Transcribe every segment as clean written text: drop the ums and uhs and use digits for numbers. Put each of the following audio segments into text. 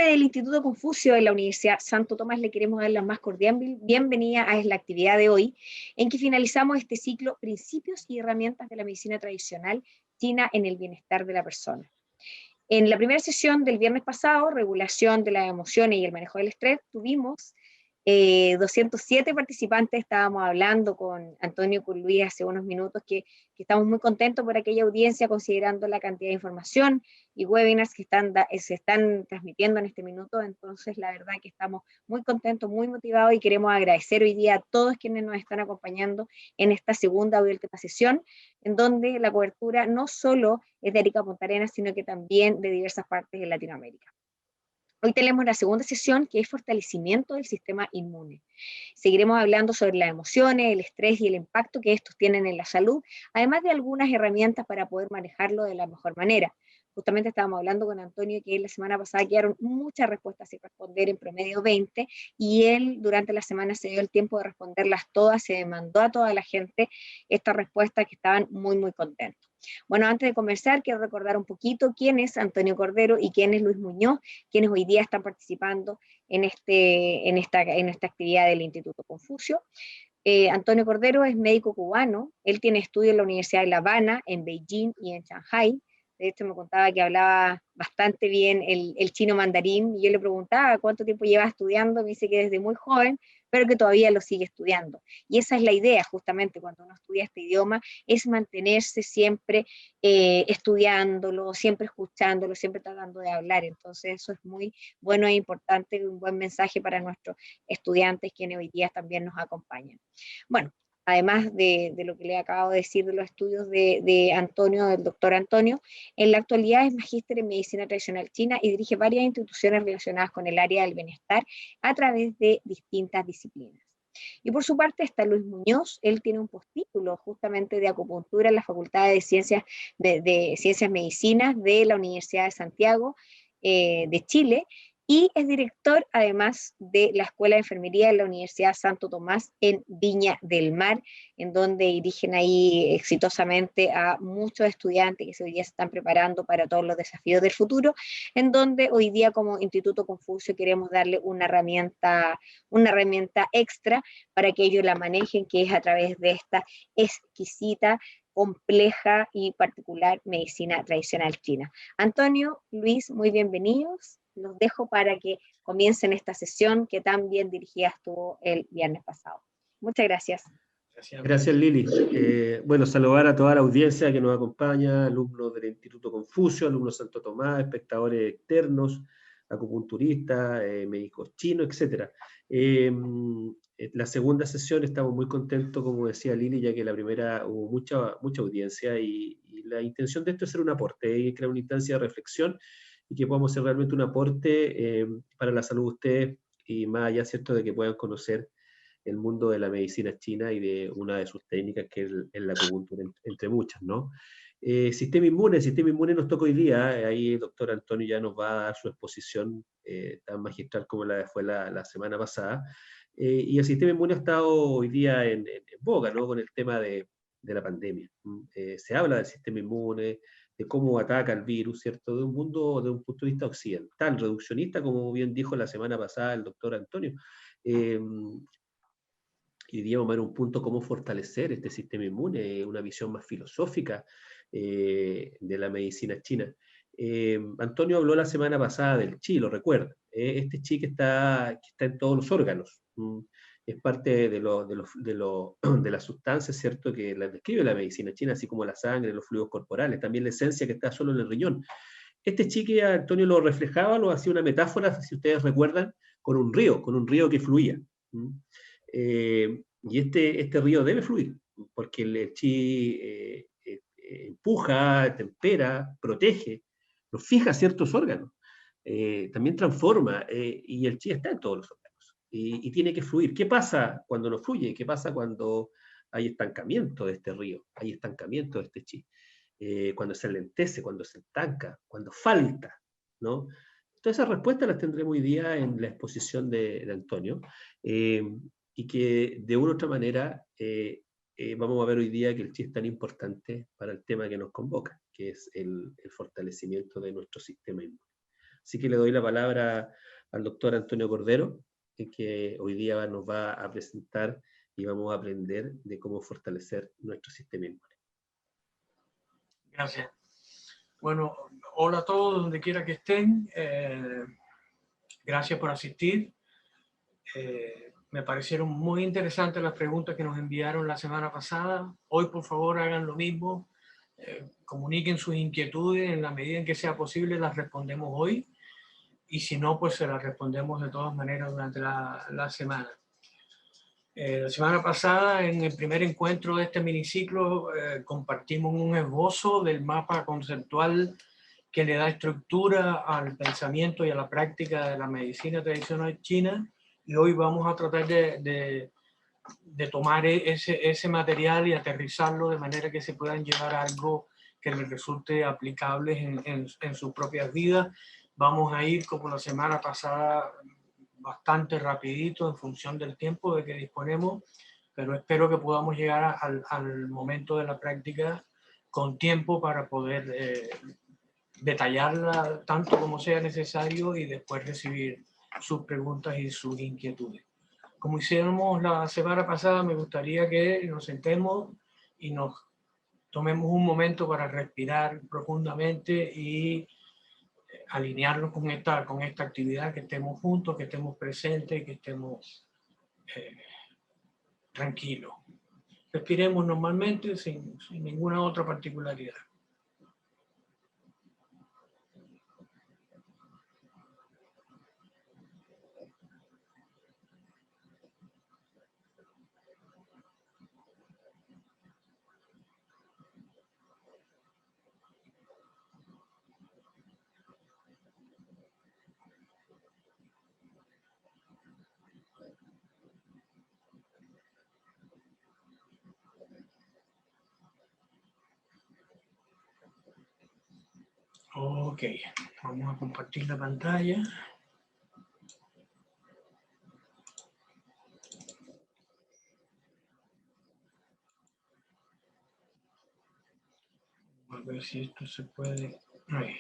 nombre del Instituto Confucio de la Universidad Santo Tomás le queremos dar la más cordial bienvenida a la actividad de hoy, en que finalizamos este ciclo Principios y herramientas de la medicina tradicional china en el bienestar de la persona. En la primera sesión del viernes pasado, regulación de las emociones y el manejo del estrés, tuvimos 207 participantes. Estábamos hablando con Antonio, con Luis hace unos minutos que estamos muy contentos por aquella audiencia, considerando la cantidad de información y webinars que se están transmitiendo en este minuto. Entonces la verdad que estamos muy contentos, muy motivados, y queremos agradecer hoy día a todos quienes nos están acompañando en esta segunda o última sesión, en donde la cobertura no solo es de Arica Punta Arenas, sino que también de diversas partes de Latinoamérica. Hoy tenemos la segunda sesión, que es fortalecimiento del sistema inmune. Seguiremos hablando sobre las emociones, el estrés y el impacto que estos tienen en la salud, además de algunas herramientas para poder manejarlo de la mejor manera. Justamente estábamos hablando con Antonio que la semana pasada quedaron muchas respuestas sin responder, en promedio 20, y él durante la semana se dio el tiempo de responderlas todas, se demandó a toda la gente estas respuestas, que estaban muy, muy contentos. Bueno, antes de comenzar, quiero recordar un poquito quién es Antonio Cordero y quién es Luis Muñoz, quienes hoy día están participando en esta actividad del Instituto Confucio. Antonio Cordero es médico cubano, él tiene estudios en la Universidad de La Habana, en Beijing y en Shanghai. De hecho, me contaba que hablaba bastante bien el chino mandarín, y yo le preguntaba cuánto tiempo lleva estudiando. Me dice que desde muy joven, pero que todavía lo sigue estudiando. Y esa es la idea, justamente, cuando uno estudia este idioma, es mantenerse siempre estudiándolo, siempre escuchándolo, siempre tratando de hablar. Entonces eso es muy bueno e importante, un buen mensaje para nuestros estudiantes, quienes hoy día también nos acompañan. Bueno, además de lo que le acabo de decir de los estudios de Antonio, del doctor Antonio, en la actualidad es magíster en medicina tradicional china y dirige varias instituciones relacionadas con el área del bienestar a través de distintas disciplinas. Y por su parte está Luis Muñoz. Él tiene un postítulo justamente de acupuntura en la Facultad de Ciencias, de Ciencias Medicinas de la Universidad de Santiago de Chile, y es director además de la Escuela de Enfermería de la Universidad Santo Tomás en Viña del Mar, en donde dirigen ahí exitosamente a muchos estudiantes que hoy día se están preparando para todos los desafíos del futuro, en donde hoy día como Instituto Confucio queremos darle una herramienta extra para que ellos la manejen, que es a través de esta exquisita, compleja y particular medicina tradicional china. Antonio, Luis, muy bienvenidos. Los dejo para que comiencen esta sesión que tan bien dirigida estuvo el viernes pasado. Muchas gracias. Gracias, Lili. Bueno, saludar a toda la audiencia que nos acompaña, alumnos del Instituto Confucio, alumnos Santo Tomás, espectadores externos, acupunturistas, médicos chinos, etc. La segunda sesión estamos muy contentos, como decía Lili, ya que la primera hubo mucha audiencia, y la intención de esto es ser un aporte y crear una instancia de reflexión, y que podamos ser realmente un aporte para la salud de ustedes, y más allá, ¿cierto?, de que puedan conocer el mundo de la medicina china y de una de sus técnicas, que es la acupuntura, entre muchas, ¿no? Sistema inmune nos toca hoy día. Ahí el doctor Antonio ya nos va a dar su exposición tan magistral como fue la semana pasada. Y el sistema inmune ha estado hoy día en boga, ¿no?, con el tema de la pandemia. Se habla del sistema inmune, de cómo ataca el virus, ¿cierto?, de un punto de vista occidental, reduccionista, como bien dijo la semana pasada el doctor Antonio. Y digamos, ver un punto cómo fortalecer este sistema inmune, una visión más filosófica de la medicina china. Antonio habló la semana pasada del chi, lo recuerda. Este chi que está en todos los órganos. Es parte de las sustancias, ¿cierto?, que las describe la medicina china, así como la sangre, los fluidos corporales, también la esencia que está solo en el riñón. Este chi que Antonio lo reflejaba, lo hacía una metáfora, si ustedes recuerdan, con un río que fluía. Y este río debe fluir, porque el chi empuja, tempera, protege, nos fija ciertos órganos, también transforma, y el chi está en todos los órganos, y tiene que fluir. ¿Qué pasa cuando no fluye? ¿Qué pasa cuando hay estancamiento de este río? Hay estancamiento de este chi. Cuando se alentece, cuando se estanca, cuando falta, ¿no? Todas esas respuestas las tendremos hoy día en la exposición de Antonio, y que de una u otra manera vamos a ver hoy día que el chi es tan importante para el tema que nos convoca, que es el fortalecimiento de nuestro sistema inmune. Así que le doy la palabra al doctor Antonio Cordero, que hoy día nos va a presentar y vamos a aprender de cómo fortalecer nuestro sistema inmune. Gracias. Bueno, hola a todos donde quiera que estén. Gracias por asistir. Me parecieron muy interesantes las preguntas que nos enviaron la semana pasada. Hoy, por favor, hagan lo mismo. Comuniquen sus inquietudes en la medida en que sea posible, las respondemos hoy. Y si no, pues se las respondemos de todas maneras durante la semana. La semana pasada, en el primer encuentro de este miniciclo, compartimos un esbozo del mapa conceptual que le da estructura al pensamiento y a la práctica de la medicina tradicional china. Y hoy vamos a tratar de tomar ese material y aterrizarlo de manera que se puedan llevar a algo que les resulte aplicable en sus propias vidas. Vamos a ir, como la semana pasada, bastante rapidito en función del tiempo de que disponemos, pero espero que podamos llegar al momento de la práctica con tiempo para poder detallarla tanto como sea necesario y después recibir sus preguntas y sus inquietudes. Como hicimos la semana pasada, me gustaría que nos sentemos y nos tomemos un momento para respirar profundamente y alinearnos con esta actividad, que estemos juntos, que estemos presentes, que estemos tranquilos. Respiremos normalmente sin ninguna otra particularidad. Ok, vamos a compartir la pantalla. A ver si esto se puede... Ahí.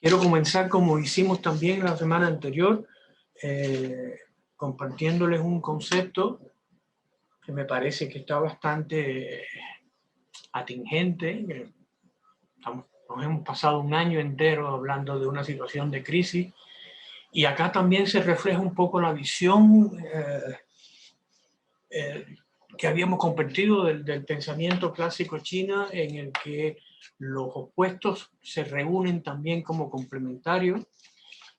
Quiero comenzar como hicimos también la semana anterior, compartiéndoles un concepto que me parece que está bastante atingente. Nos hemos pasado un año entero hablando de una situación de crisis y acá también se refleja un poco la visión que habíamos compartido del pensamiento clásico chino, en el que los opuestos se reúnen también como complementarios,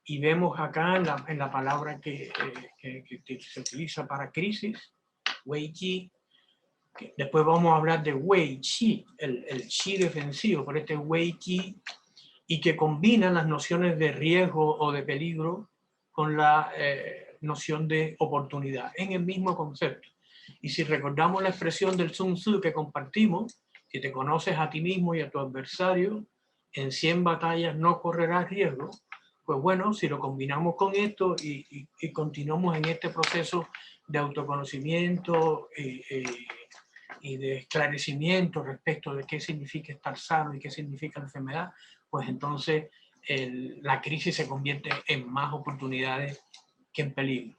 y vemos acá en la palabra que se utiliza para crisis, Wei Qi. Después vamos a hablar de Wei Qi, el Qi defensivo, por este Wei Qi, y que combina las nociones de riesgo o de peligro con la noción de oportunidad en el mismo concepto. Y si recordamos la expresión del Sun Tzu que compartimos, que te conoces a ti mismo y a tu adversario, en 100 batallas no correrás riesgo, pues bueno, si lo combinamos con esto y continuamos en este proceso de autoconocimiento y de esclarecimiento respecto de qué significa estar sano y qué significa la enfermedad, pues entonces la crisis se convierte en más oportunidades que en peligro.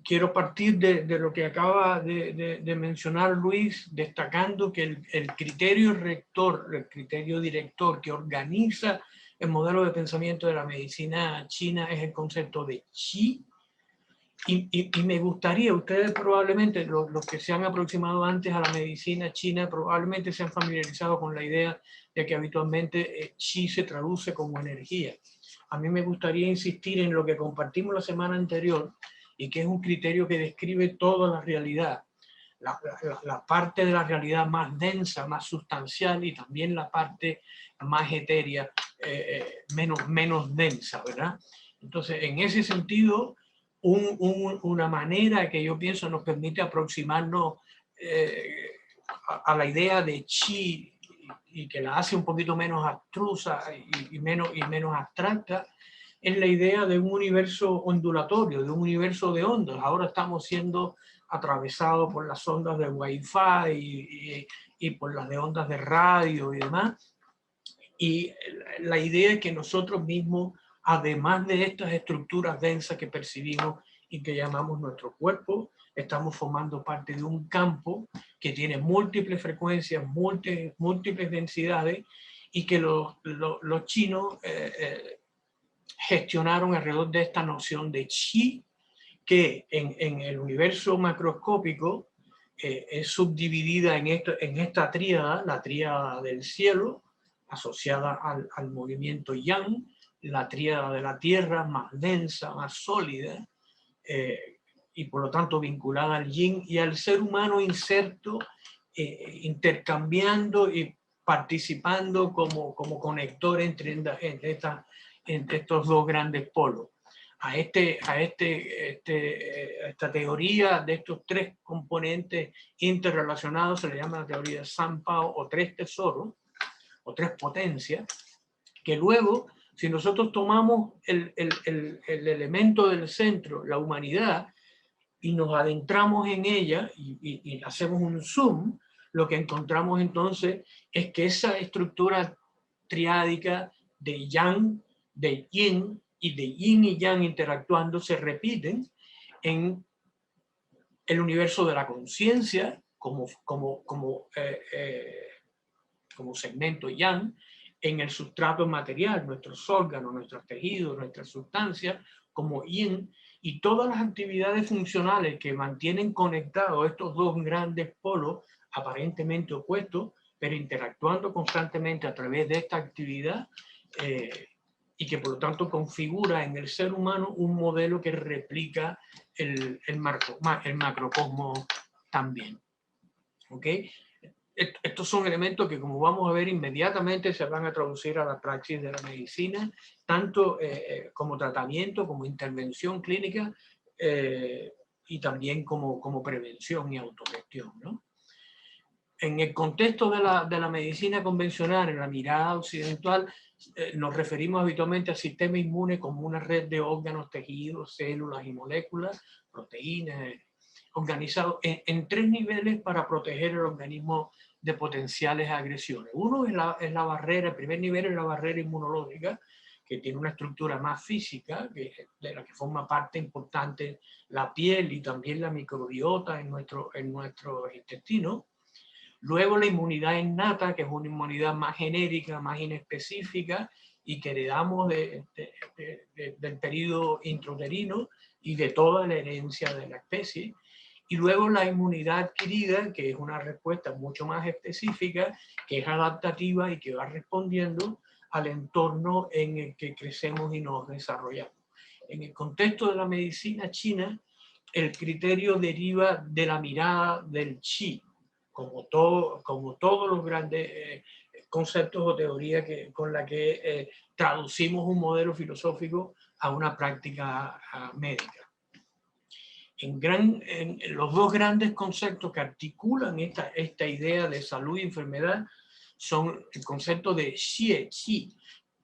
Quiero partir de lo que acaba de mencionar Luis, destacando que el criterio rector, el criterio director que organiza el modelo de pensamiento de la medicina china es el concepto de Qi. Y me gustaría, ustedes probablemente, los que se han aproximado antes a la medicina china, probablemente se han familiarizado con la idea de que habitualmente Qi se traduce como energía. A mí me gustaría insistir en lo que compartimos la semana anterior, y que es un criterio que describe toda la realidad, la parte de la realidad más densa, más sustancial, y también la parte más etérea, menos densa, ¿verdad? Entonces, en ese sentido, una manera que yo pienso nos permite aproximarnos a la idea de Qi, y que la hace un poquito menos abstrusa y menos abstracta, es la idea de un universo ondulatorio, de un universo de ondas. Ahora estamos siendo atravesados por las ondas de Wi-Fi y por las de ondas de radio y demás. Y la idea es que nosotros mismos, además de estas estructuras densas que percibimos y que llamamos nuestro cuerpo, estamos formando parte de un campo que tiene múltiples frecuencias, múltiples densidades, y que los chinos gestionaron alrededor de esta noción de chi, que en el universo macroscópico es subdividida en esta tríada, la tríada del cielo, asociada al movimiento yang, la tríada de la tierra, más densa, más sólida, y por lo tanto vinculada al yin, y al ser humano inserto, intercambiando y participando como conector entre estos dos grandes polos. A esta teoría de estos tres componentes interrelacionados se le llama la teoría de Sanpao, o tres tesoros, o tres potencias, que luego, si nosotros tomamos el elemento del centro, la humanidad, y nos adentramos en ella y hacemos un zoom, lo que encontramos entonces es que esa estructura triádica de yang, de yin, y de yin y yang interactuando se repiten en el universo de la conciencia como segmento yang, en el sustrato material, nuestros órganos, nuestros tejidos, nuestras sustancias, como yin, y todas las actividades funcionales que mantienen conectados estos dos grandes polos aparentemente opuestos, pero interactuando constantemente a través de esta actividad, y que por lo tanto configura en el ser humano un modelo que replica el macrocosmos también. ¿Ok? Estos son elementos que, como vamos a ver inmediatamente, se van a traducir a la praxis de la medicina, tanto como tratamiento, como intervención clínica, y también como prevención y autogestión, ¿no? En el contexto de la medicina convencional, en la mirada occidental, nos referimos habitualmente al sistema inmune como una red de órganos, tejidos, células y moléculas, proteínas, organizados en tres niveles para proteger el organismo de potenciales agresiones. Uno es la barrera, el primer nivel es la barrera inmunológica, que tiene una estructura más física, de la que forma parte importante la piel y también la microbiota en nuestro intestino. Luego la inmunidad innata, que es una inmunidad más genérica, más inespecífica, y que heredamos del periodo intrauterino y de toda la herencia de la especie. Y luego la inmunidad adquirida, que es una respuesta mucho más específica, que es adaptativa y que va respondiendo al entorno en el que crecemos y nos desarrollamos. En el contexto de la medicina china, el criterio deriva de la mirada del Qi, como todos los grandes conceptos o teorías con la que traducimos un modelo filosófico a una práctica médica. En los dos grandes conceptos que articulan esta idea de salud y enfermedad son el concepto de xie, qi,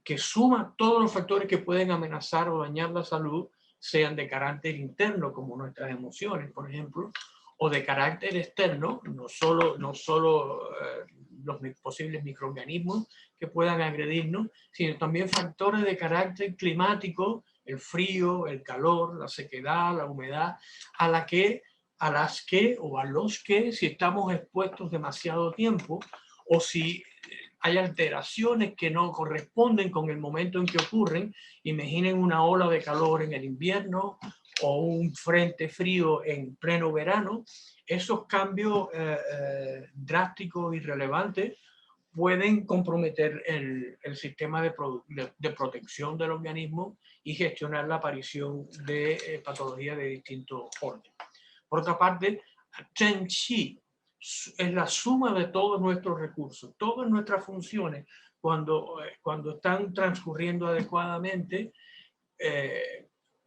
que suma todos los factores que pueden amenazar o dañar la salud, sean de carácter interno, como nuestras emociones, por ejemplo, o de carácter externo, no solo los posibles microorganismos que puedan agredirnos, sino también factores de carácter climático, el frío, el calor, la sequedad, la humedad, a los que, si estamos expuestos demasiado tiempo, o si hay alteraciones que no corresponden con el momento en que ocurren. Imaginen una ola de calor en el invierno o un frente frío en pleno verano. Esos cambios drásticos y relevantes pueden comprometer el sistema de protección del organismo y gestionar la aparición de patologías de distintos órdenes. Por otra parte, Chen Qi es la suma de todos nuestros recursos, todas nuestras funciones, cuando están transcurriendo adecuadamente,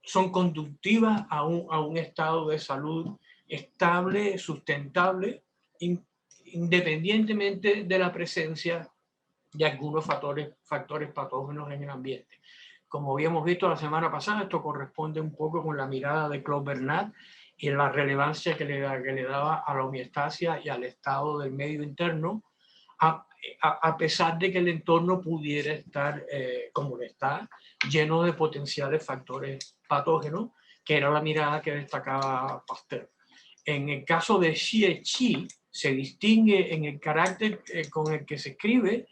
son conductivas a un estado de salud estable, sustentable, independientemente de la presencia de algunos factores patógenos en el ambiente. Como habíamos visto la semana pasada, esto corresponde un poco con la mirada de Claude Bernard y la relevancia que le daba a la homeostasia y al estado del medio interno, a pesar de que el entorno pudiera estar, como lo está, lleno de potenciales factores patógenos, que era la mirada que destacaba Pasteur. En el caso de Xie se distingue en el carácter con el que se escribe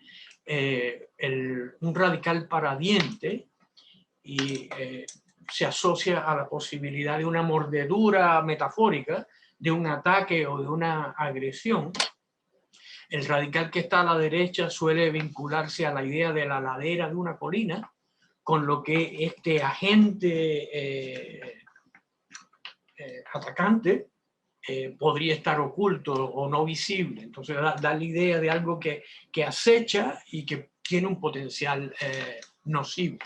un radical paradiente y se asocia a la posibilidad de una mordedura metafórica, de un ataque o de una agresión. El radical que está a la derecha suele vincularse a la idea de la ladera de una colina, con lo que este agente atacante podría estar oculto o no visible. Entonces da la idea de algo que acecha y que tiene un potencial nocivo.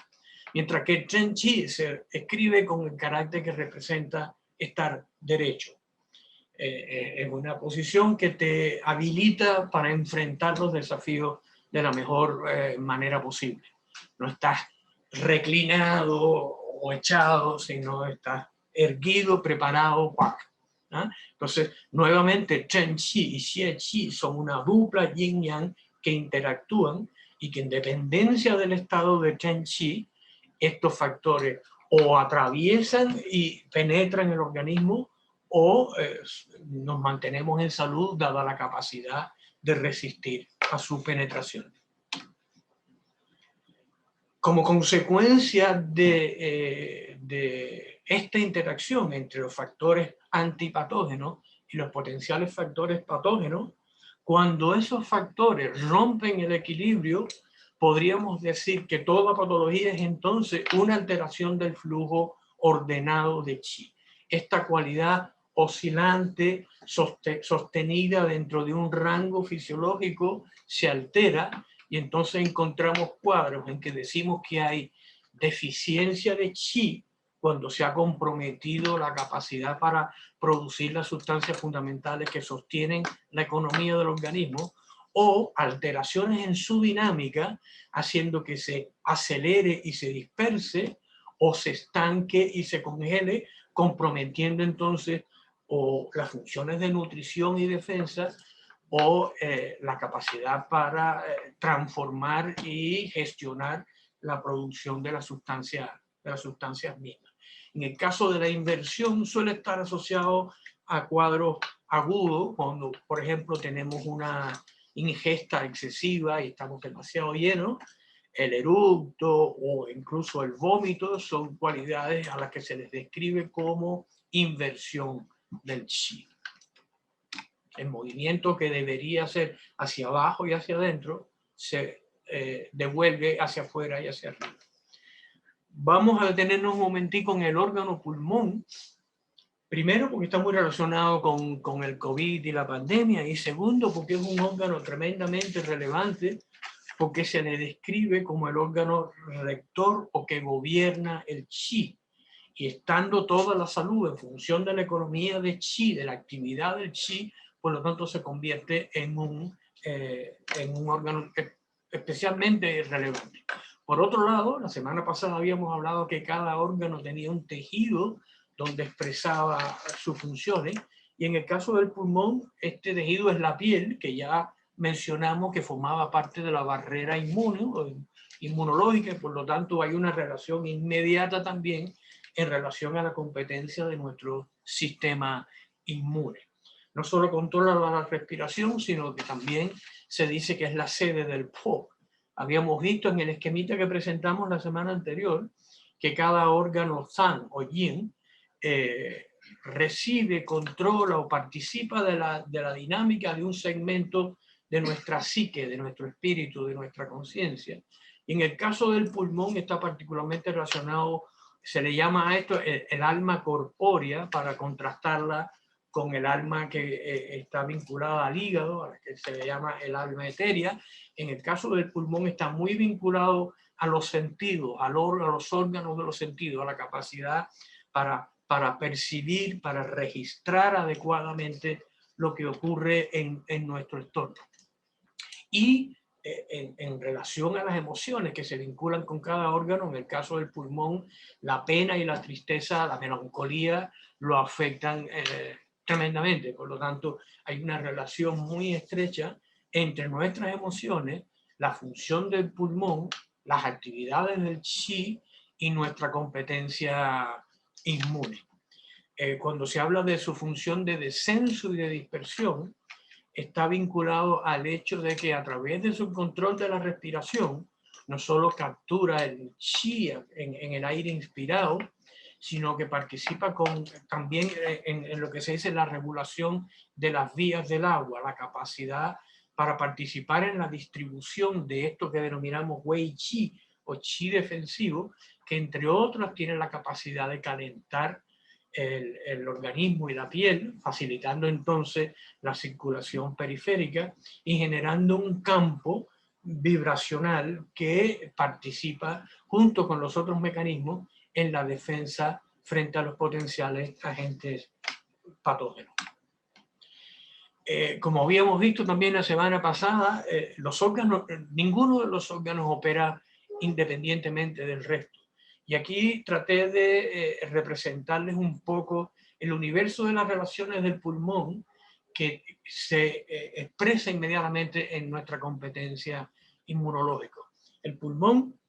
Mientras que Chen Qi se escribe con el carácter que representa estar derecho. Es una posición que te habilita para enfrentar los desafíos de la mejor manera posible. No estás reclinado o echado, sino estás erguido, preparado para. ¿Ah? Entonces, nuevamente, Chen Qi y Xie Qi son una dupla yin-yang que interactúan y que en dependencia del estado de Chen Qi, estos factores o atraviesan y penetran el organismo o nos mantenemos en salud dada la capacidad de resistir a su penetración. Como consecuencia de esta interacción entre los factores antipatógenos y los potenciales factores patógenos, cuando esos factores rompen el equilibrio, podríamos decir que toda patología es entonces una alteración del flujo ordenado de Qi. Esta cualidad oscilante, sostenida dentro de un rango fisiológico, se altera y entonces encontramos cuadros en que decimos que hay deficiencia de Qi cuando se ha comprometido la capacidad para producir las sustancias fundamentales que sostienen la economía del organismo, o alteraciones en su dinámica, haciendo que se acelere y se disperse, o se estanque y se congele, comprometiendo entonces o las funciones de nutrición y defensa o la capacidad para transformar y gestionar la producción de las sustancias mismas. En el caso de la inversión suele estar asociado a cuadros agudos, cuando por ejemplo tenemos una ingesta excesiva y estamos demasiado llenos. El eructo o incluso el vómito son cualidades a las que se les describe como inversión del Qi. El movimiento que debería ser hacia abajo y hacia adentro se devuelve hacia afuera y hacia arriba. Vamos a detenernos un momentico en el órgano pulmón. Primero, porque está muy relacionado con el COVID y la pandemia. Y segundo, porque es un órgano tremendamente relevante, porque se le describe como el órgano rector o que gobierna el Qi. Y estando toda la salud en función de la economía de Qi, de la actividad del Qi, por lo tanto se convierte en un órgano especialmente relevante. Por otro lado, la semana pasada habíamos hablado que cada órgano tenía un tejido donde expresaba sus funciones, y en el caso del pulmón, este tejido es la piel, que ya mencionamos que formaba parte de la barrera inmunológica, y por lo tanto hay una relación inmediata también en relación a la competencia de nuestro sistema inmune. No solo controla la respiración, sino que también se dice que es la sede del Po. Habíamos visto en el esquemita que presentamos la semana anterior que cada órgano Zan o Yin recibe, controla o participa de la dinámica de un segmento de nuestra psique, de nuestro espíritu, de nuestra conciencia. Y en el caso del pulmón está particularmente relacionado, se le llama a esto el alma corpórea, para contrastarla con el alma que está vinculada al hígado, a la que se le llama el alma etérea. En el caso del pulmón está muy vinculado a los sentidos, a los órganos de los sentidos, a la capacidad para percibir, para registrar adecuadamente lo que ocurre en nuestro entorno. Y en relación a las emociones que se vinculan con cada órgano, en el caso del pulmón, la pena y la tristeza, la melancolía, lo afectan tremendamente. Por lo tanto, hay una relación muy estrecha entre nuestras emociones, la función del pulmón, las actividades del chi y nuestra competencia inmune. Cuando se habla de su función de descenso y de dispersión, está vinculado al hecho de que a través de su control de la respiración, no solo captura el chi en el aire inspirado, sino que participa también en lo que se dice la regulación de las vías del agua, la capacidad para participar en la distribución de esto que denominamos wei chi o chi defensivo, que entre otros tiene la capacidad de calentar el organismo y la piel, facilitando entonces la circulación periférica y generando un campo vibracional que participa junto con los otros mecanismos en la defensa frente a los potenciales agentes patógenos. Como habíamos visto también la semana pasada, los órganos, ninguno de los órganos opera independientemente del resto. Y aquí traté de representarles un poco el universo de las relaciones del pulmón que se expresa inmediatamente en nuestra competencia inmunológica. El pulmón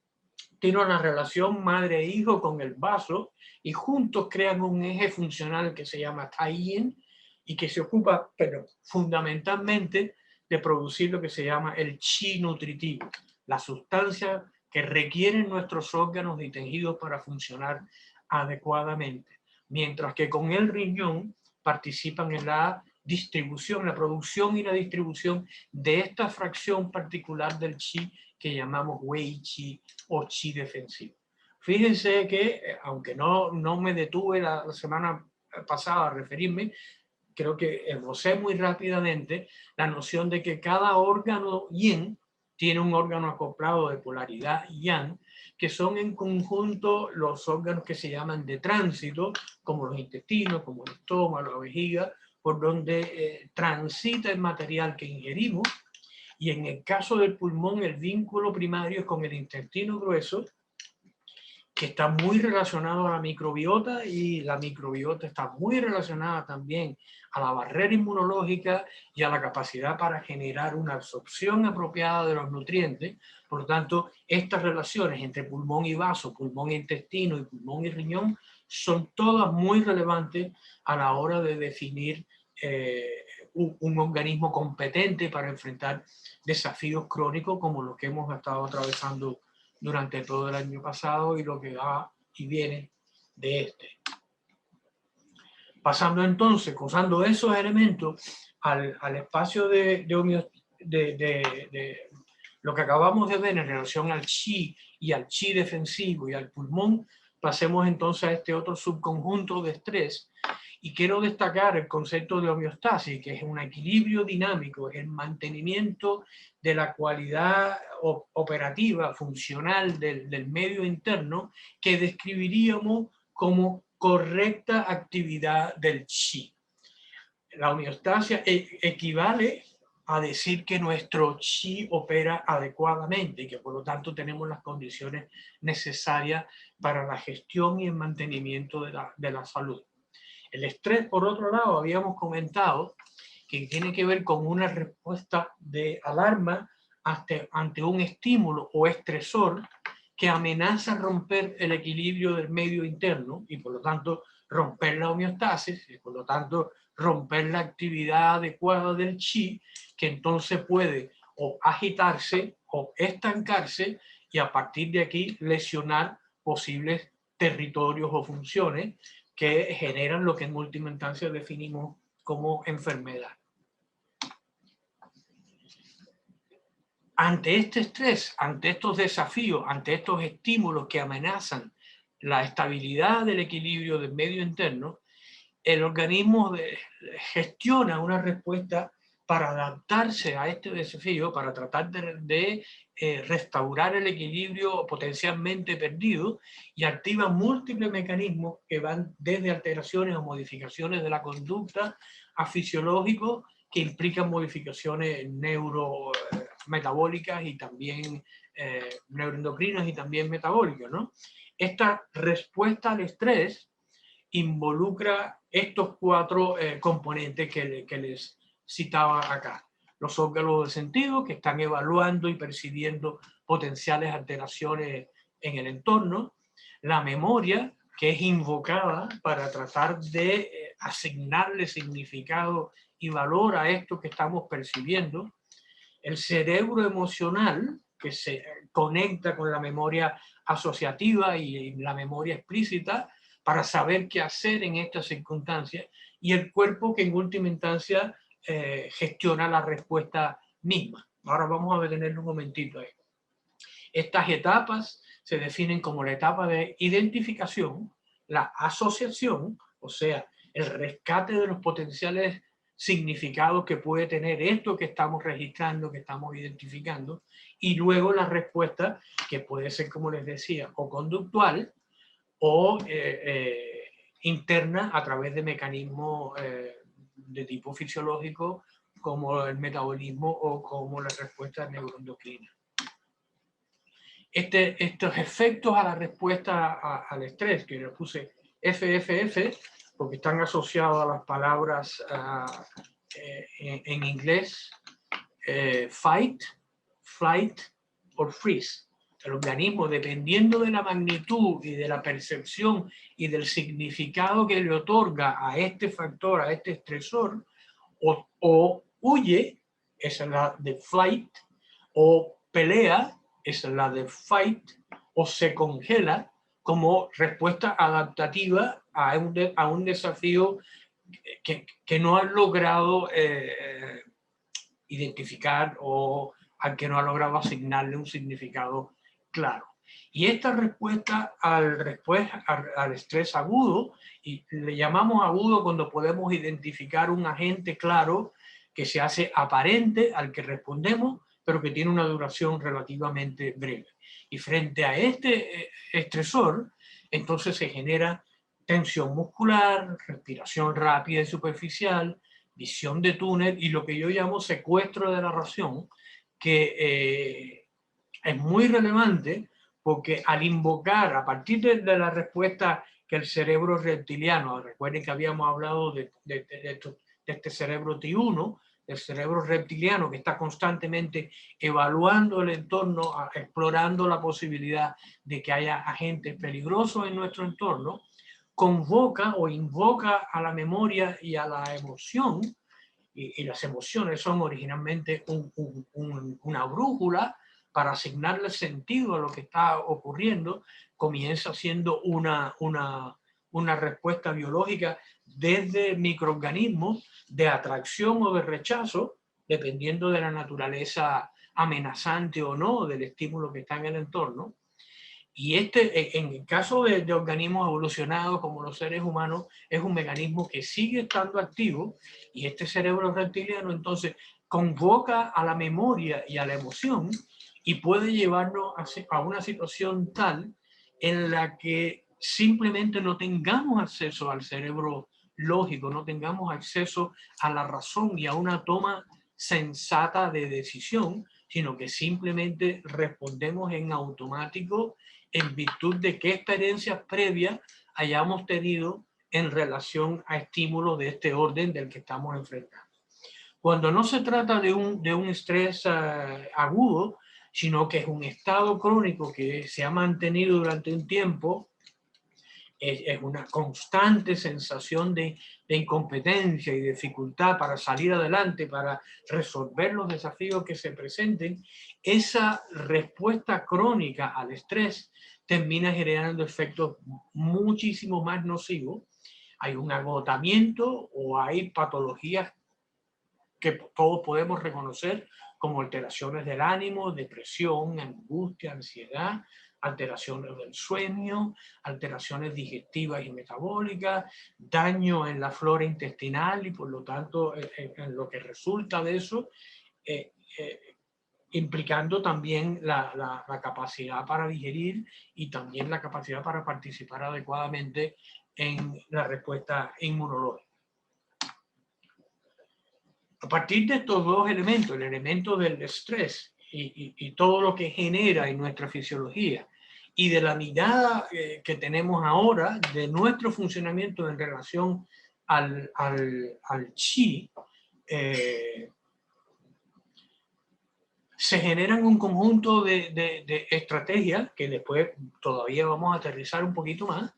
tiene una relación madre-hijo con el vaso y juntos crean un eje funcional que se llama Tai-Yin y que se ocupa, pero fundamentalmente, de producir lo que se llama el chi nutritivo, la sustancia que requieren nuestros órganos y tejidos para funcionar adecuadamente, mientras que con el riñón participan en la distribución, la producción y la distribución de esta fracción particular del chi que llamamos wei chi o chi defensivo. Fíjense que, aunque no me detuve la semana pasada a referirme, creo que esbocé muy rápidamente la noción de que cada órgano yin tiene un órgano acoplado de polaridad yang, que son en conjunto los órganos que se llaman de tránsito, como los intestinos, como el estómago, la vejiga, por donde transita el material que ingerimos. Y en el caso del pulmón, el vínculo primario es con el intestino grueso, que está muy relacionado a la microbiota, y la microbiota está muy relacionada también a la barrera inmunológica y a la capacidad para generar una absorción apropiada de los nutrientes. Por lo tanto, estas relaciones entre pulmón y vaso, pulmón e intestino y pulmón y riñón son todas muy relevantes a la hora de definir un organismo competente para enfrentar desafíos crónicos como los que hemos estado atravesando durante todo el año pasado y lo que va y viene de este. Pasando entonces, usando esos elementos al espacio de lo que acabamos de ver en relación al chi y al chi defensivo y al pulmón, pasemos entonces a este otro subconjunto de estrés. Y quiero destacar el concepto de homeostasis, que es un equilibrio dinámico, es el mantenimiento de la cualidad operativa, funcional del medio interno, que describiríamos como correcta actividad del chi. La homeostasia equivale a decir que nuestro chi opera adecuadamente y que por lo tanto tenemos las condiciones necesarias para la gestión y el mantenimiento de la salud. El estrés, por otro lado, habíamos comentado que tiene que ver con una respuesta de alarma ante un estímulo o estresor que amenaza romper el equilibrio del medio interno y por lo tanto romper la homeostasis y por lo tanto romper la actividad adecuada del chi, que entonces puede o agitarse o estancarse y a partir de aquí lesionar posibles territorios o funciones que generan lo que en última instancia definimos como enfermedad. Ante este estrés, ante estos desafíos, ante estos estímulos que amenazan la estabilidad del equilibrio del medio interno, el organismo gestiona una respuesta para adaptarse a este desafío, para tratar de restaurar el equilibrio potencialmente perdido, y activa múltiples mecanismos que van desde alteraciones o modificaciones de la conducta a fisiológicos que implican modificaciones neurometabólicas y también neuroendocrinas y también metabólicas, ¿no? Esta respuesta al estrés involucra estos cuatro componentes que les citaba acá. los órganos de sentido que están evaluando y percibiendo potenciales alteraciones en el entorno, la memoria, que es invocada para tratar de asignarle significado y valor a esto que estamos percibiendo, el cerebro emocional, que se conecta con la memoria asociativa y la memoria explícita para saber qué hacer en estas circunstancias, y el cuerpo, que en última instancia gestiona la respuesta misma. Ahora vamos a detenerlo un momentito ahí. Estas etapas se definen como la etapa de identificación, la asociación, o sea, el rescate de los potenciales significados que puede tener esto que estamos registrando, que estamos identificando, y luego la respuesta, que puede ser, como les decía, o conductual o interna a través de mecanismos de tipo fisiológico, como el metabolismo o como la respuesta neuroendocrina. Estos efectos a la respuesta al estrés, que le puse FFF, porque están asociados a las palabras en inglés fight, flight o freeze. El organismo, dependiendo de la magnitud y de la percepción y del significado que le otorga a este factor, a este estresor, o huye, esa es la de flight, o pelea, esa es la de fight, o se congela como respuesta adaptativa a un desafío que no han logrado identificar o al que no ha logrado asignarle un significado claro. Y esta respuesta al estrés agudo, y le llamamos agudo cuando podemos identificar un agente claro que se hace aparente al que respondemos, pero que tiene una duración relativamente breve. Y frente a este estresor, entonces se genera tensión muscular, respiración rápida y superficial, visión de túnel y lo que yo llamo secuestro de la razón, que es muy relevante porque al invocar, a partir de la respuesta que el cerebro reptiliano, recuerden que habíamos hablado de este cerebro T1, el cerebro reptiliano que está constantemente evaluando el entorno, explorando la posibilidad de que haya agentes peligrosos en nuestro entorno, convoca o invoca a la memoria y a la emoción, y las emociones son originalmente una brújula para asignarle sentido a lo que está ocurriendo. Comienza siendo una respuesta biológica desde microorganismos de atracción o de rechazo, dependiendo de la naturaleza amenazante o no del estímulo que está en el entorno. Y en el caso de organismos evolucionados como los seres humanos, es un mecanismo que sigue estando activo, y este cerebro reptiliano entonces convoca a la memoria y a la emoción y puede llevarnos a una situación tal en la que simplemente no tengamos acceso al cerebro lógico, no tengamos acceso a la razón y a una toma sensata de decisión, sino que simplemente respondemos en automático en virtud de qué experiencias previas hayamos tenido en relación a estímulos de este orden del que estamos enfrentando. Cuando no se trata de un estrés agudo, sino que es un estado crónico que se ha mantenido durante un tiempo, es una constante sensación de incompetencia y dificultad para salir adelante, para resolver los desafíos que se presenten, esa respuesta crónica al estrés termina generando efectos muchísimo más nocivos. Hay un agotamiento o hay patologías que todos podemos reconocer como alteraciones del ánimo, depresión, angustia, ansiedad, alteraciones del sueño, alteraciones digestivas y metabólicas, daño en la flora intestinal y por lo tanto en lo que resulta de eso, implicando también la capacidad para digerir y también la capacidad para participar adecuadamente en la respuesta inmunológica. A partir de estos dos elementos, el elemento del estrés y todo lo que genera en nuestra fisiología, y de la mirada que tenemos ahora de nuestro funcionamiento en relación al chi, se generan un conjunto de estrategias que después todavía vamos a aterrizar un poquito más,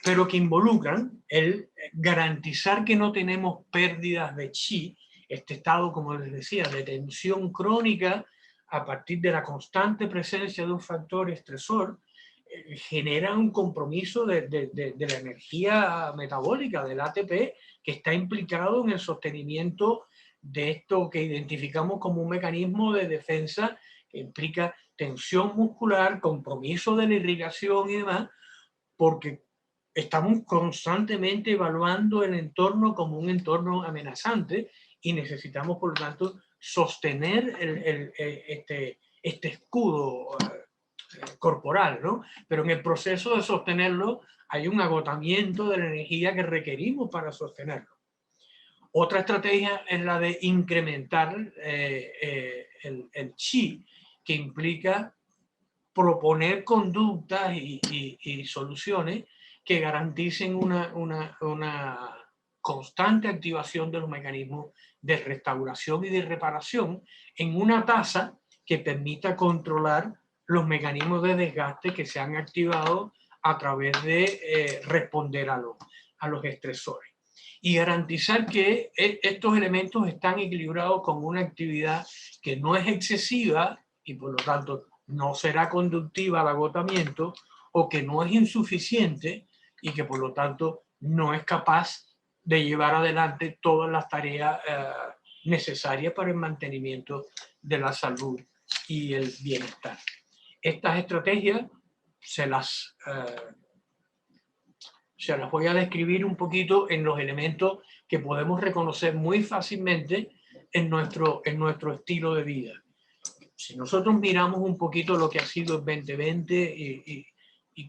pero que involucran el garantizar que no tenemos pérdidas de chi, este estado, como les decía, de tensión crónica a partir de la constante presencia de un factor estresor, genera un compromiso de la energía metabólica, del ATP, que está implicado en el sostenimiento de esto que identificamos como un mecanismo de defensa que implica tensión muscular, compromiso de la irrigación y demás, porque estamos constantemente evaluando el entorno como un entorno amenazante y necesitamos, por lo tanto, sostener este escudo corporal, ¿no? Pero en el proceso de sostenerlo hay un agotamiento de la energía que requerimos para sostenerlo. Otra estrategia es la de incrementar el chi, que implica proponer conductas y soluciones que garanticen una constante activación de los mecanismos de restauración y de reparación en una tasa que permita controlar los mecanismos de desgaste que se han activado a través de responder a los estresores. Y garantizar que estos elementos están equilibrados con una actividad que no es excesiva y por lo tanto no será conductiva al agotamiento, o que no es insuficiente y que por lo tanto no es capaz de llevar adelante todas las tareas necesarias para el mantenimiento de la salud y el bienestar. Estas estrategias se las voy a describir un poquito en los elementos que podemos reconocer muy fácilmente en nuestro estilo de vida. Si nosotros miramos un poquito lo que ha sido el 2020 y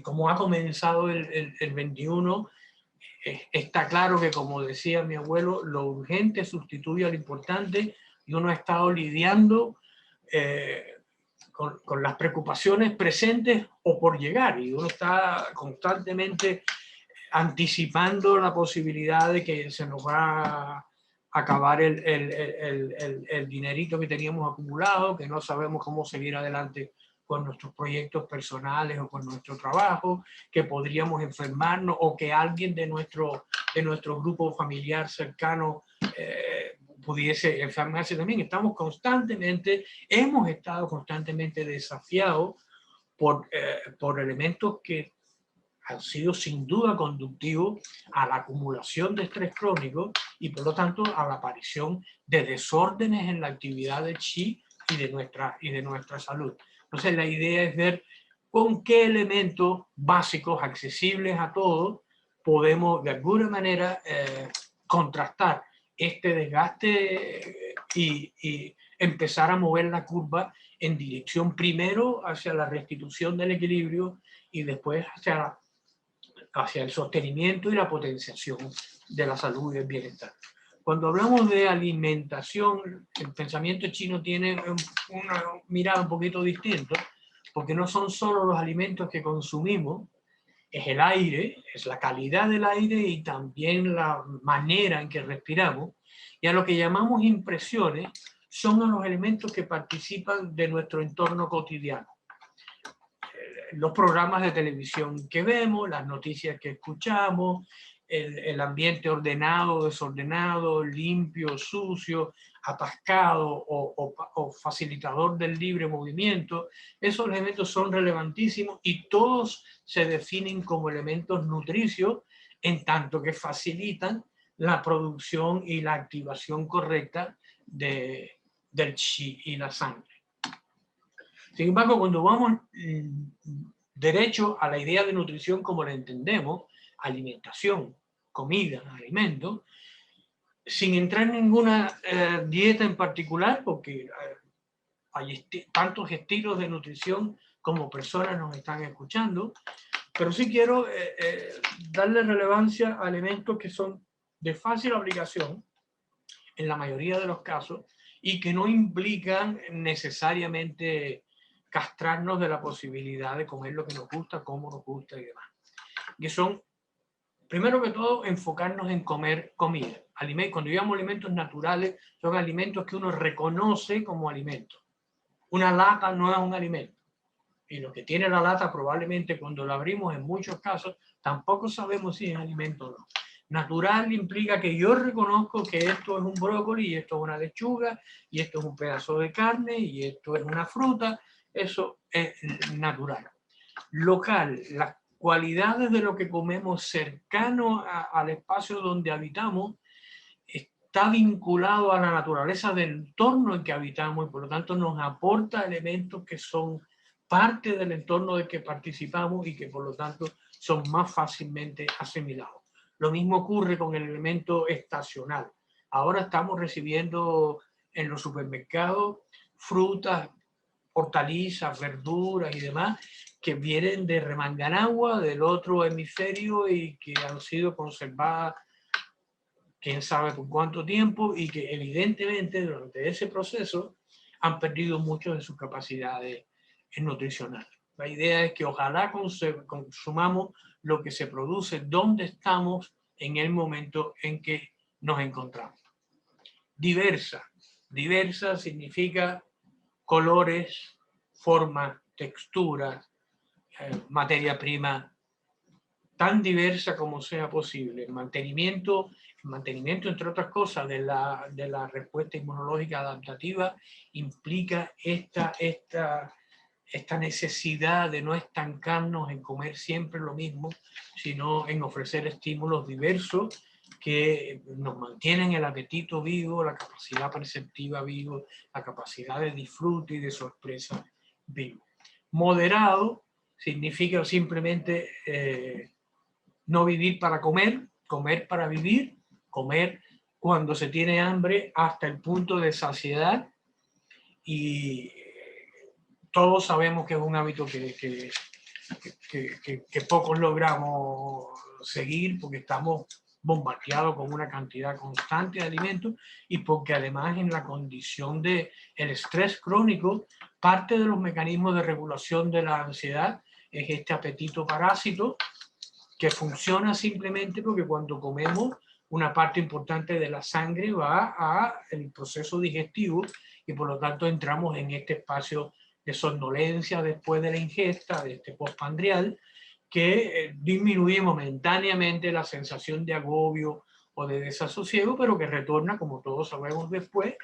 cómo ha comenzado el 21, está claro que, como decía mi abuelo, lo urgente sustituye a lo importante, y uno ha estado lidiando con las preocupaciones presentes o por llegar, y uno está constantemente anticipando la posibilidad de que se nos va a acabar el dinerito que teníamos acumulado, que no sabemos cómo seguir adelante con nuestros proyectos personales o con nuestro trabajo, que podríamos enfermarnos o que alguien de nuestro grupo familiar cercano pudiese enfermarse también. Hemos estado constantemente desafiados por elementos que han sido sin duda conductivos a la acumulación de estrés crónico y por lo tanto a la aparición de desórdenes en la actividad del chi y de nuestra salud. Entonces la idea es ver con qué elementos básicos, accesibles a todos, podemos de alguna manera contrastar este desgaste y empezar a mover la curva en dirección primero hacia la restitución del equilibrio y después hacia el sostenimiento y la potenciación de la salud y el bienestar. Cuando hablamos de alimentación, el pensamiento chino tiene una mirada un poquito distinta, porque no son solo los alimentos que consumimos, es el aire, es la calidad del aire y también la manera en que respiramos, y a lo que llamamos impresiones son a los elementos que participan de nuestro entorno cotidiano. Los programas de televisión que vemos, las noticias que escuchamos, el ambiente ordenado, desordenado, limpio, sucio, atascado o facilitador del libre movimiento. Esos elementos son relevantísimos y todos se definen como elementos nutricios en tanto que facilitan la producción y la activación correcta del chi y la sangre. Sin embargo, cuando vamos derecho a la idea de nutrición como la entendemos, alimentación, comida, alimento, sin entrar en ninguna dieta en particular, porque hay tantos estilos de nutrición como personas nos están escuchando, pero sí quiero darle relevancia a elementos que son de fácil aplicación en la mayoría de los casos y que no implican necesariamente castrarnos de la posibilidad de comer lo que nos gusta, cómo nos gusta y demás. Que son, primero que todo, enfocarnos en comer comida. Cuando llamamos alimentos naturales, son alimentos que uno reconoce como alimentos. Una lata no es un alimento. Y lo que tiene la lata probablemente cuando la abrimos en muchos casos tampoco sabemos si es alimento o no. Natural implica que yo reconozco que esto es un brócoli y esto es una lechuga y esto es un pedazo de carne y esto es una fruta. Eso es natural. Local, las cualidades de lo que comemos cercano al espacio donde habitamos está vinculado a la naturaleza del entorno en que habitamos y por lo tanto nos aporta elementos que son parte del entorno del que participamos y que por lo tanto son más fácilmente asimilados. Lo mismo ocurre con el elemento estacional. Ahora estamos recibiendo en los supermercados frutas, hortalizas, verduras y demás que vienen de Remanganagua, del otro hemisferio y que han sido conservadas quién sabe por cuánto tiempo y que evidentemente durante ese proceso han perdido mucho de sus capacidades nutricionales. La idea es que ojalá consumamos lo que se produce donde estamos en el momento en que nos encontramos. Diversa. Diversa significa colores, formas, texturas, materia prima, tan diversa como sea posible. El mantenimiento, entre otras cosas, de la respuesta inmunológica adaptativa implica esta necesidad de no estancarnos en comer siempre lo mismo, sino en ofrecer estímulos diversos que nos mantienen el apetito vivo, la capacidad perceptiva vivo, la capacidad de disfrute y de sorpresa vivo. Moderado significa simplemente no vivir para comer, comer para vivir, comer cuando se tiene hambre hasta el punto de saciedad, y todos sabemos que es un hábito que pocos logramos seguir porque estamos bombardeados con una cantidad constante de alimentos y porque además en la condición del estrés crónico, parte de los mecanismos de regulación de la ansiedad es este apetito parásito que funciona simplemente porque cuando comemos una parte importante de la sangre va al proceso digestivo y por lo tanto entramos en este espacio de somnolencia después de la ingesta, de este postprandial, que disminuye momentáneamente la sensación de agobio o de desasosiego, pero que retorna, como todos sabemos después,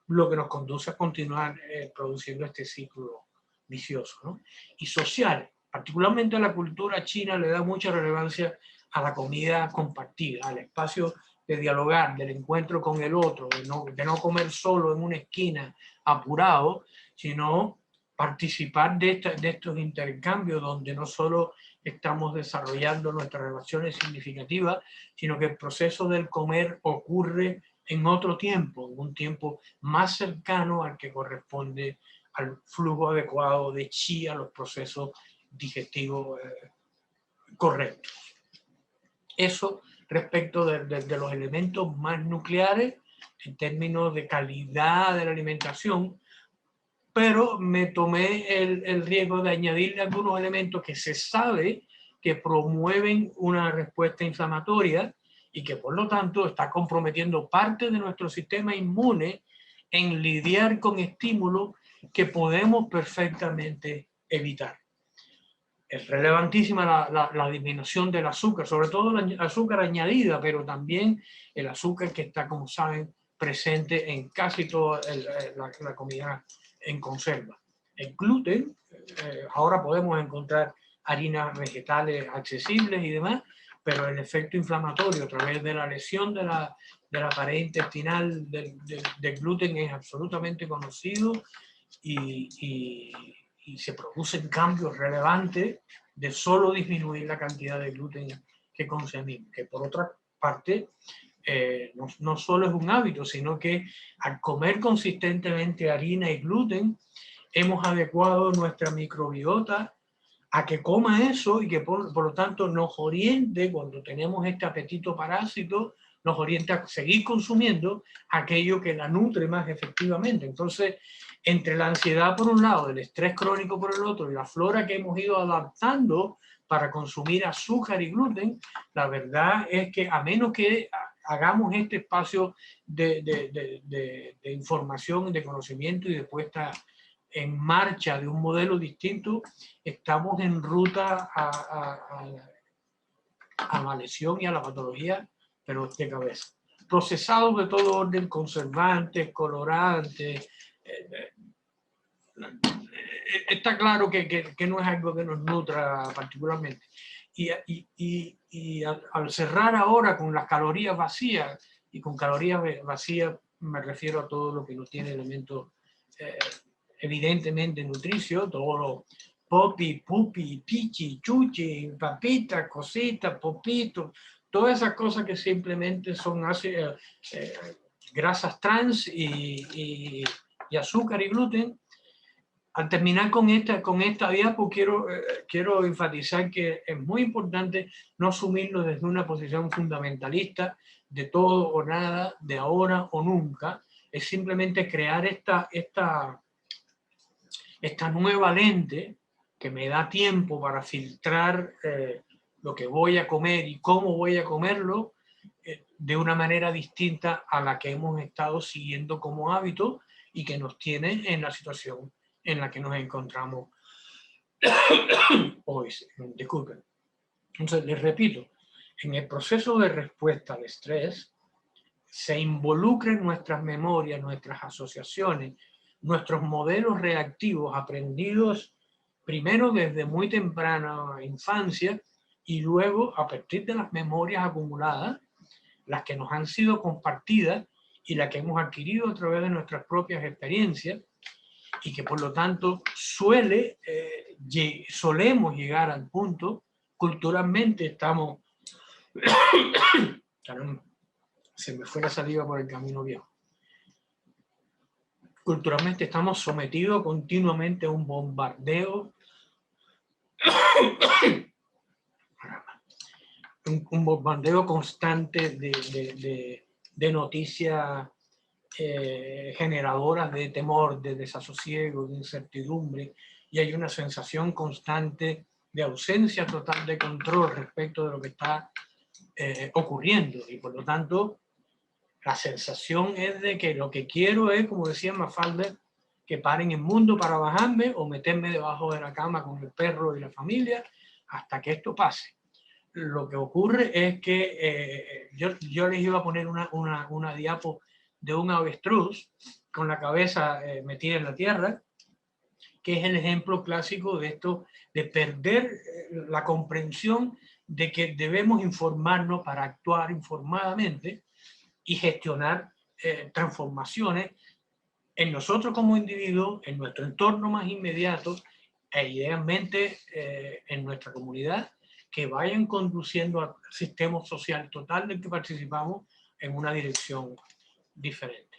lo que nos conduce a continuar produciendo este ciclo vicioso, ¿no? Y social, particularmente a la cultura china le da mucha relevancia a la comida compartida, al espacio de dialogar, del encuentro con el otro, de no comer solo en una esquina apurado, sino participar de estos intercambios donde no solo estamos desarrollando nuestras relaciones significativas, sino que el proceso del comer ocurre en otro tiempo, en un tiempo más cercano al que corresponde al flujo adecuado de chi, a los procesos digestivos correctos. Eso respecto de los elementos más nucleares en términos de calidad de la alimentación, pero me tomé el riesgo de añadirle algunos elementos que se sabe que promueven una respuesta inflamatoria y que por lo tanto está comprometiendo parte de nuestro sistema inmune en lidiar con estímulos que podemos perfectamente evitar. Es relevantísima la disminución del azúcar, sobre todo el azúcar añadida, pero también el azúcar que está, como saben, presente en casi toda la comida en conserva. El gluten, ahora podemos encontrar harinas vegetales accesibles y demás, pero el efecto inflamatorio a través de la lesión de la pared intestinal del gluten es absolutamente conocido y se producen cambios relevantes de solo disminuir la cantidad de gluten que consumimos, que por otra parte no solo es un hábito, sino que al comer consistentemente harina y gluten hemos adecuado nuestra microbiota a que coma eso y que por lo tanto nos oriente, cuando tenemos este apetito parásito, nos orienta a seguir consumiendo aquello que la nutre más efectivamente. Entonces, entre la ansiedad por un lado, el estrés crónico por el otro y la flora que hemos ido adaptando para consumir azúcar y gluten, la verdad es que a menos que hagamos este espacio de información, de conocimiento y de puesta en marcha de un modelo distinto, estamos en ruta a la lesión y a la patología, pero de cabeza. Procesados de todo orden, conservantes, colorantes. Está claro que no es algo que nos nutra particularmente. Y al cerrar ahora con las calorías vacías, y con calorías vacías me refiero a todo lo que no tiene elementos evidentemente nutricios, todo lo popi, pupi, pichi, chuchi, papitas, cositas, popitos, todas esas cosas que simplemente son grasas trans y azúcar y gluten. Al terminar con esta diapo, quiero enfatizar que es muy importante no asumirlo desde una posición fundamentalista de todo o nada, de ahora o nunca. Es simplemente crear esta nueva lente que me da tiempo para filtrar lo que voy a comer y cómo voy a comerlo de una manera distinta a la que hemos estado siguiendo como hábito y que nos tiene en la situación en la que nos encontramos hoy. Disculpen. Entonces, les repito, en el proceso de respuesta al estrés se involucran nuestras memorias, nuestras asociaciones, nuestros modelos reactivos aprendidos primero desde muy temprana infancia y luego a partir de las memorias acumuladas, las que nos han sido compartidas y las que hemos adquirido a través de nuestras propias experiencias, y que por lo tanto solemos llegar al punto, culturalmente estamos, se me fue la saliva por el camino viejo, culturalmente estamos sometidos continuamente a un bombardeo, un bombardeo constante de noticias generadoras de temor, de desasosiego, de incertidumbre, y hay una sensación constante de ausencia total de control respecto de lo que está ocurriendo, y por lo tanto la sensación es de que lo que quiero es, como decía Mafalda, que paren el mundo para bajarme o meterme debajo de la cama con el perro y la familia hasta que esto pase. Lo que ocurre es que yo les iba a poner una diapo de un avestruz con la cabeza metida en la tierra, que es el ejemplo clásico de esto, de perder la comprensión de que debemos informarnos para actuar informadamente y gestionar transformaciones en nosotros como individuos, en nuestro entorno más inmediato e idealmente en nuestra comunidad, que vayan conduciendo al sistema social total del que participamos en una dirección diferente.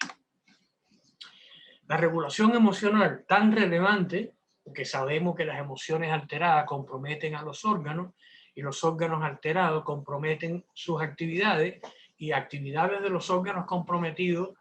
La regulación emocional, tan relevante, porque sabemos que las emociones alteradas comprometen a los órganos y los órganos alterados comprometen sus actividades, y actividades de los órganos comprometidos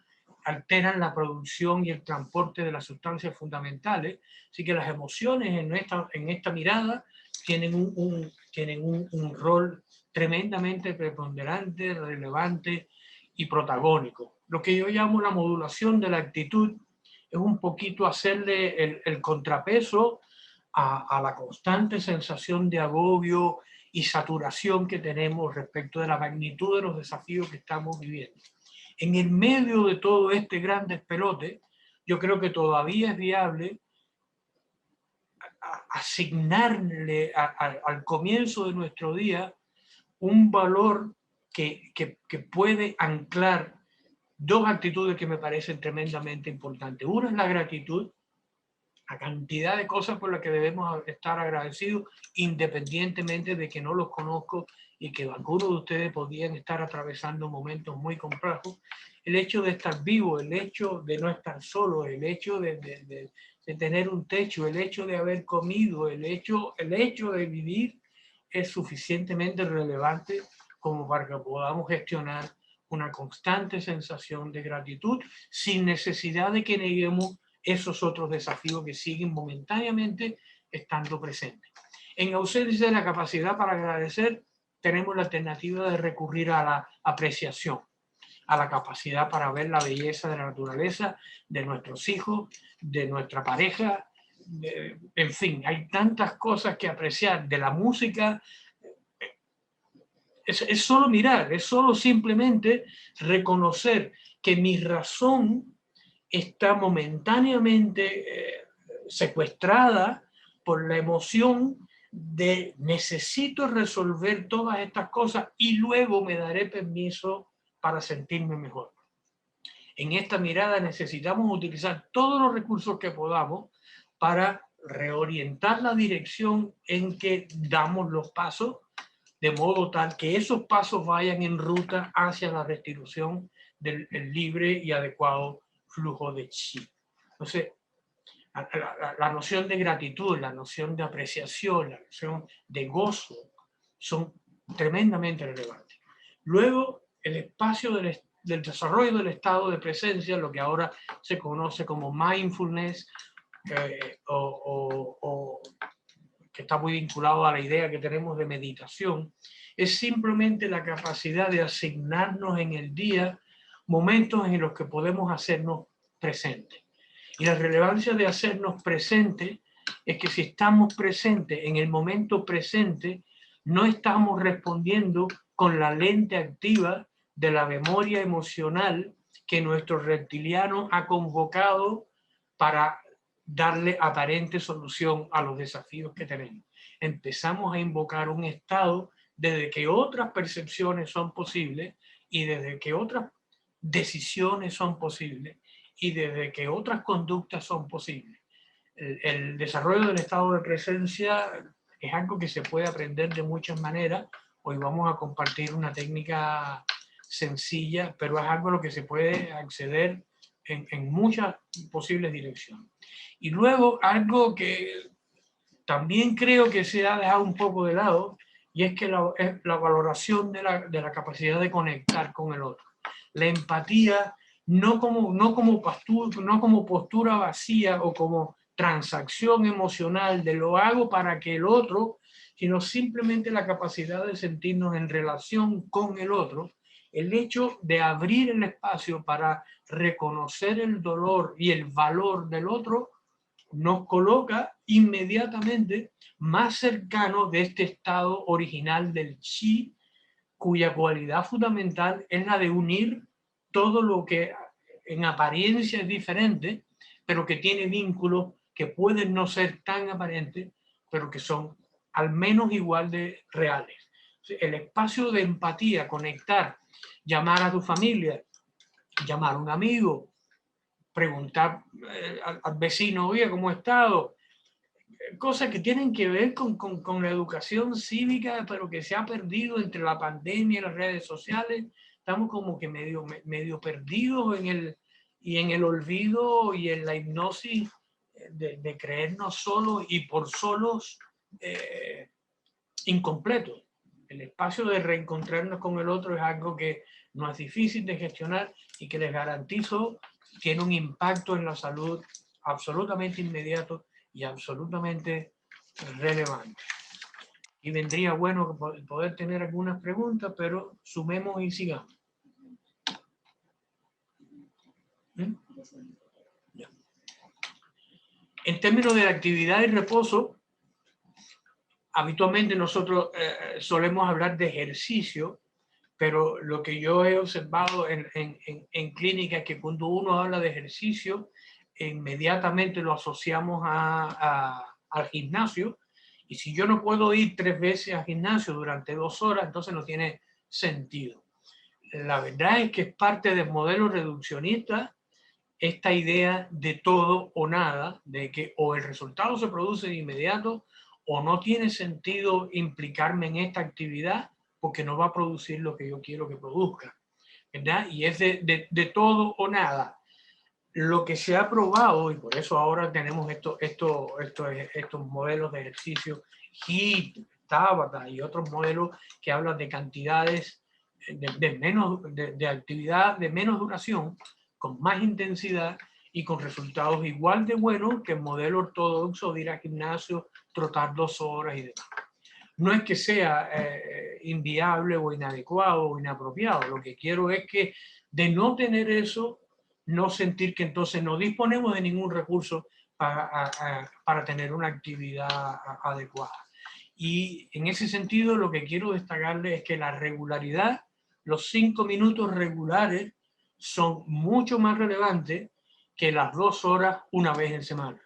alteran la producción y el transporte de las sustancias fundamentales. Así que las emociones en esta mirada tienen un rol tremendamente preponderante, relevante y protagónico. Lo que yo llamo la modulación de la actitud es un poquito hacerle el contrapeso a la constante sensación de agobio y saturación que tenemos respecto de la magnitud de los desafíos que estamos viviendo. En el medio de todo este gran despelote, yo creo que todavía es viable asignarle al comienzo de nuestro día un valor que puede anclar dos actitudes que me parecen tremendamente importantes. Una es la gratitud, la cantidad de cosas por las que debemos estar agradecidos, independientemente de que no los conozco y que algunos de ustedes podrían estar atravesando momentos muy complejos. El hecho de estar vivo, el hecho de no estar solo, el hecho de tener un techo, el hecho de haber comido, el hecho de vivir es suficientemente relevante como para que podamos gestionar una constante sensación de gratitud sin necesidad de que neguemos esos otros desafíos que siguen momentáneamente estando presentes. En ausencia de la capacidad para agradecer, tenemos la alternativa de recurrir a la apreciación. a la capacidad para ver la belleza de la naturaleza, de nuestros hijos, de nuestra pareja. En fin, hay tantas cosas que apreciar de la música. Es solo mirar, es solo simplemente reconocer que mi razón está momentáneamente secuestrada por la emoción de necesito resolver todas estas cosas y luego me daré permiso para sentirme mejor. En esta mirada necesitamos utilizar todos los recursos que podamos para reorientar la dirección en que damos los pasos, de modo tal que esos pasos vayan en ruta hacia la restitución del libre y adecuado flujo de chi. Entonces, la noción de gratitud, la noción de apreciación, la noción de gozo son tremendamente relevantes. Luego, el espacio del desarrollo del estado de presencia, lo que ahora se conoce como mindfulness, o que está muy vinculado a la idea que tenemos de meditación, es simplemente la capacidad de asignarnos en el día momentos en los que podemos hacernos presentes. Y la relevancia de hacernos presentes es que si estamos presentes en el momento presente, no estamos respondiendo con la lente activa de la memoria emocional que nuestro reptiliano ha convocado para darle aparente solución a los desafíos que tenemos. Empezamos a invocar un estado desde que otras percepciones son posibles y desde que otras decisiones son posibles y desde que otras conductas son posibles. El desarrollo del estado de presencia es algo que se puede aprender de muchas maneras. Hoy vamos a compartir una técnica sencilla, pero es algo a lo que se puede acceder en muchas posibles direcciones. Y luego algo que también creo que se ha dejado un poco de lado, y es que es la valoración de la capacidad de conectar con el otro. La empatía no como postura vacía o como transacción emocional de lo hago para que el otro, sino simplemente la capacidad de sentirnos en relación con el otro, el hecho de abrir el espacio para reconocer el dolor y el valor del otro, nos coloca inmediatamente más cercano de este estado original del chi, cuya cualidad fundamental es la de unir todo lo que en apariencia es diferente, pero que tiene vínculos que pueden no ser tan aparentes, pero que son al menos igual de reales. El espacio de empatía, conectar, llamar a tu familia, llamar a un amigo, preguntar al vecino, oye, ¿cómo ha estado? Cosas que tienen que ver con la educación cívica, pero que se ha perdido entre la pandemia y las redes sociales. Estamos como que medio perdidos en el olvido y en la hipnosis de creernos solos y por solos incompletos. El espacio de reencontrarnos con el otro es algo que no es difícil de gestionar y que les garantizo tiene un impacto en la salud absolutamente inmediato y absolutamente relevante. Y vendría bueno poder tener algunas preguntas, pero sumemos y sigamos. En términos de actividad y reposo, habitualmente nosotros solemos hablar de ejercicio, pero lo que yo he observado en clínica es que cuando uno habla de ejercicio, inmediatamente lo asociamos al gimnasio, y si yo no puedo ir 3 veces al gimnasio durante 2 horas, entonces no tiene sentido. La verdad es que es parte del modelo reduccionista esta idea de todo o nada, de que o el resultado se produce de inmediato o no tiene sentido implicarme en esta actividad porque no va a producir lo que yo quiero que produzca, ¿verdad? Y es de todo o nada. Lo que se ha probado, y por eso ahora tenemos estos modelos de ejercicio, HIIT, Tabata y otros modelos que hablan de cantidades de actividad de menos duración, con más intensidad y con resultados igual de buenos que el modelo ortodoxo de ir al gimnasio, trotar 2 horas y demás. no es que sea inviable o inadecuado o inapropiado. Lo que quiero es que de no tener eso, no sentir que entonces no disponemos de ningún recurso para tener una actividad adecuada. Y en ese sentido lo que quiero destacarle es que la regularidad, los 5 minutos regulares son mucho más relevantes que las 2 horas una vez en semana.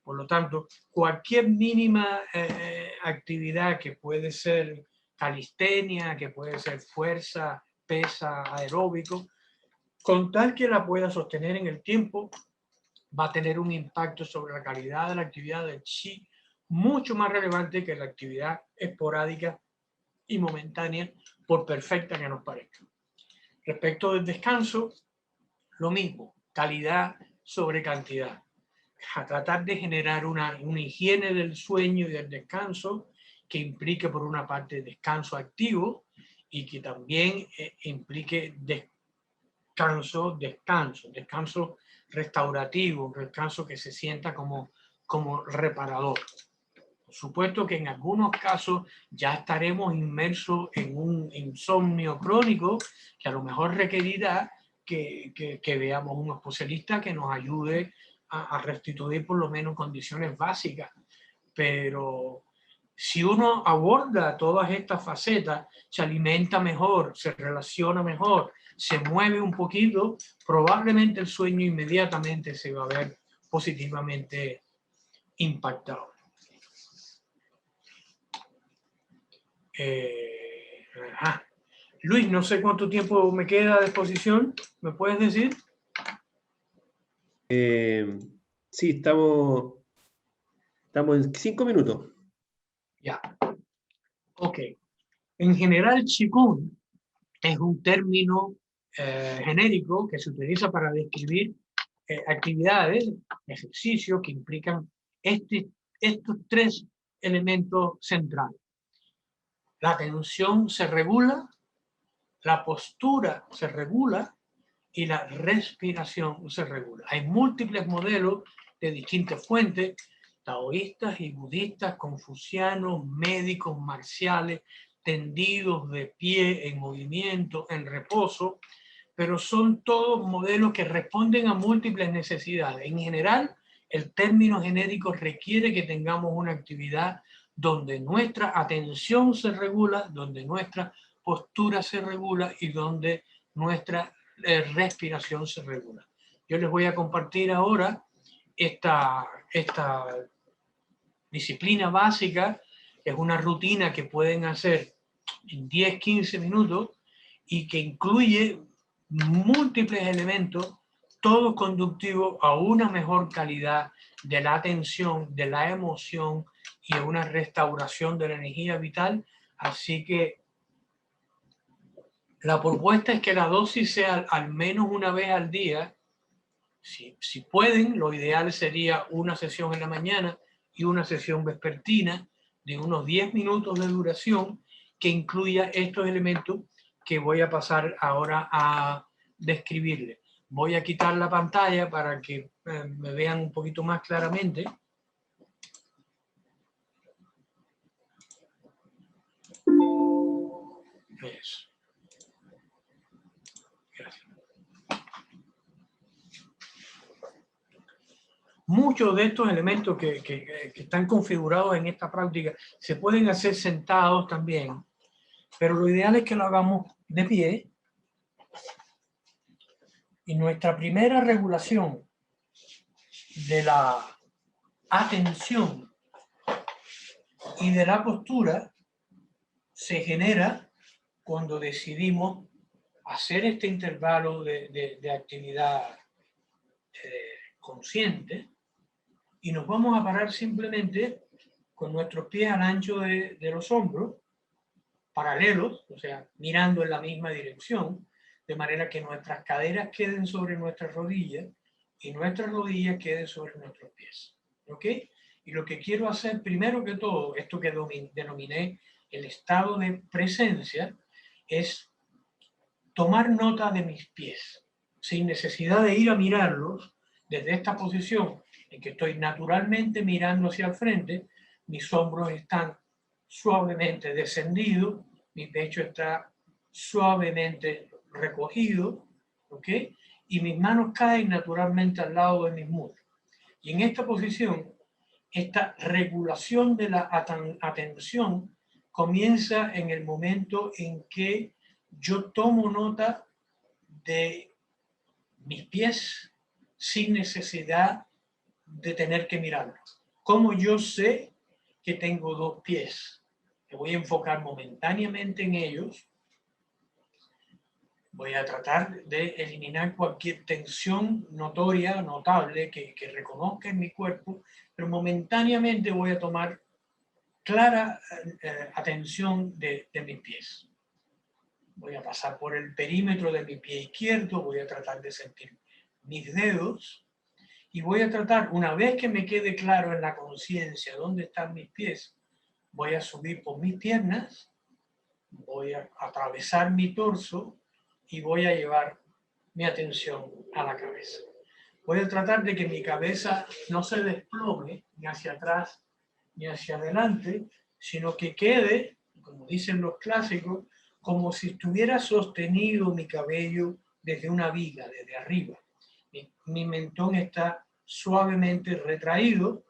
Por lo tanto, cualquier mínima actividad que puede ser calistenia, que puede ser fuerza, pesa, aeróbico, con tal que la pueda sostener en el tiempo, va a tener un impacto sobre la calidad de la actividad del chi mucho más relevante que la actividad esporádica y momentánea, por perfecta que nos parezca. Respecto del descanso, lo mismo, calidad sobre cantidad. A tratar de generar una higiene del sueño y del descanso que implique por una parte descanso activo y que también implique descanso restaurativo, un descanso que se sienta como reparador. Por supuesto que en algunos casos ya estaremos inmersos en un insomnio crónico que a lo mejor requerirá que veamos un especialista que nos ayude a restituir por lo menos condiciones básicas. Pero si uno aborda todas estas facetas, se alimenta mejor, se relaciona mejor, se mueve un poquito, probablemente el sueño inmediatamente se va a ver positivamente impactado. Luis, no sé cuánto tiempo me queda a disposición, ¿me puedes decir? Sí, estamos en 5 minutos. Ya. Ok. En general, Qigong es un término genérico que se utiliza para describir actividades, ejercicios que implican estos 3 elementos centrales. La atención se regula, la postura se regula y la respiración se regula. Hay múltiples modelos de distintas fuentes, taoístas y budistas, confucianos, médicos, marciales, tendidos de pie, en movimiento, en reposo, pero son todos modelos que responden a múltiples necesidades. En general, el término genérico requiere que tengamos una actividad donde nuestra atención se regula, donde nuestra postura se regula y donde nuestra respiración se regula. Yo les voy a compartir ahora esta disciplina básica, es una rutina que pueden hacer en 10-15 minutos y que incluye múltiples elementos, todos conductivos a una mejor calidad de la atención, de la emoción y a una restauración de la energía vital. Así que la propuesta es que la dosis sea al menos una vez al día. Si pueden, lo ideal sería una sesión en la mañana y una sesión vespertina de unos 10 minutos de duración que incluya estos elementos que voy a pasar ahora a describirles. Voy a quitar la pantalla para que me vean un poquito más claramente. Eso. Gracias. Muchos de estos elementos que están configurados en esta práctica se pueden hacer sentados también, pero lo ideal es que lo hagamos de pie. Y nuestra primera regulación de la atención y de la postura se genera cuando decidimos hacer este intervalo de actividad consciente y nos vamos a parar simplemente con nuestros pies al ancho de los hombros, paralelos, o sea, mirando en la misma dirección, de manera que nuestras caderas queden sobre nuestras rodillas y nuestras rodillas queden sobre nuestros pies. ¿Ok? Y lo que quiero hacer primero que todo, esto que denominé el estado de presencia, es tomar nota de mis pies, sin necesidad de ir a mirarlos desde esta posición en que estoy naturalmente mirando hacia el frente, mis hombros están suavemente descendido, mi pecho está suavemente recogido, ¿ok? Y mis manos caen naturalmente al lado de mis muslos. Y en esta posición, esta regulación de la atención comienza en el momento en que yo tomo nota de mis pies sin necesidad de tener que mirarlos. ¿Cómo yo sé que tengo dos pies? Me voy a enfocar momentáneamente en ellos. Voy a tratar de eliminar cualquier tensión notoria, notable, que reconozca en mi cuerpo, pero momentáneamente voy a tomar clara atención de mis pies. Voy a pasar por el perímetro de mi pie izquierdo, voy a tratar de sentir mis dedos y voy a tratar, una vez que me quede claro en la conciencia dónde están mis pies, voy a subir por mis piernas, voy a atravesar mi torso y voy a llevar mi atención a la cabeza. Voy a tratar de que mi cabeza no se desplome ni hacia atrás ni hacia adelante, sino que quede, como dicen los clásicos, como si estuviera sostenido mi cabello desde una viga, desde arriba. Mi mentón está suavemente retraído.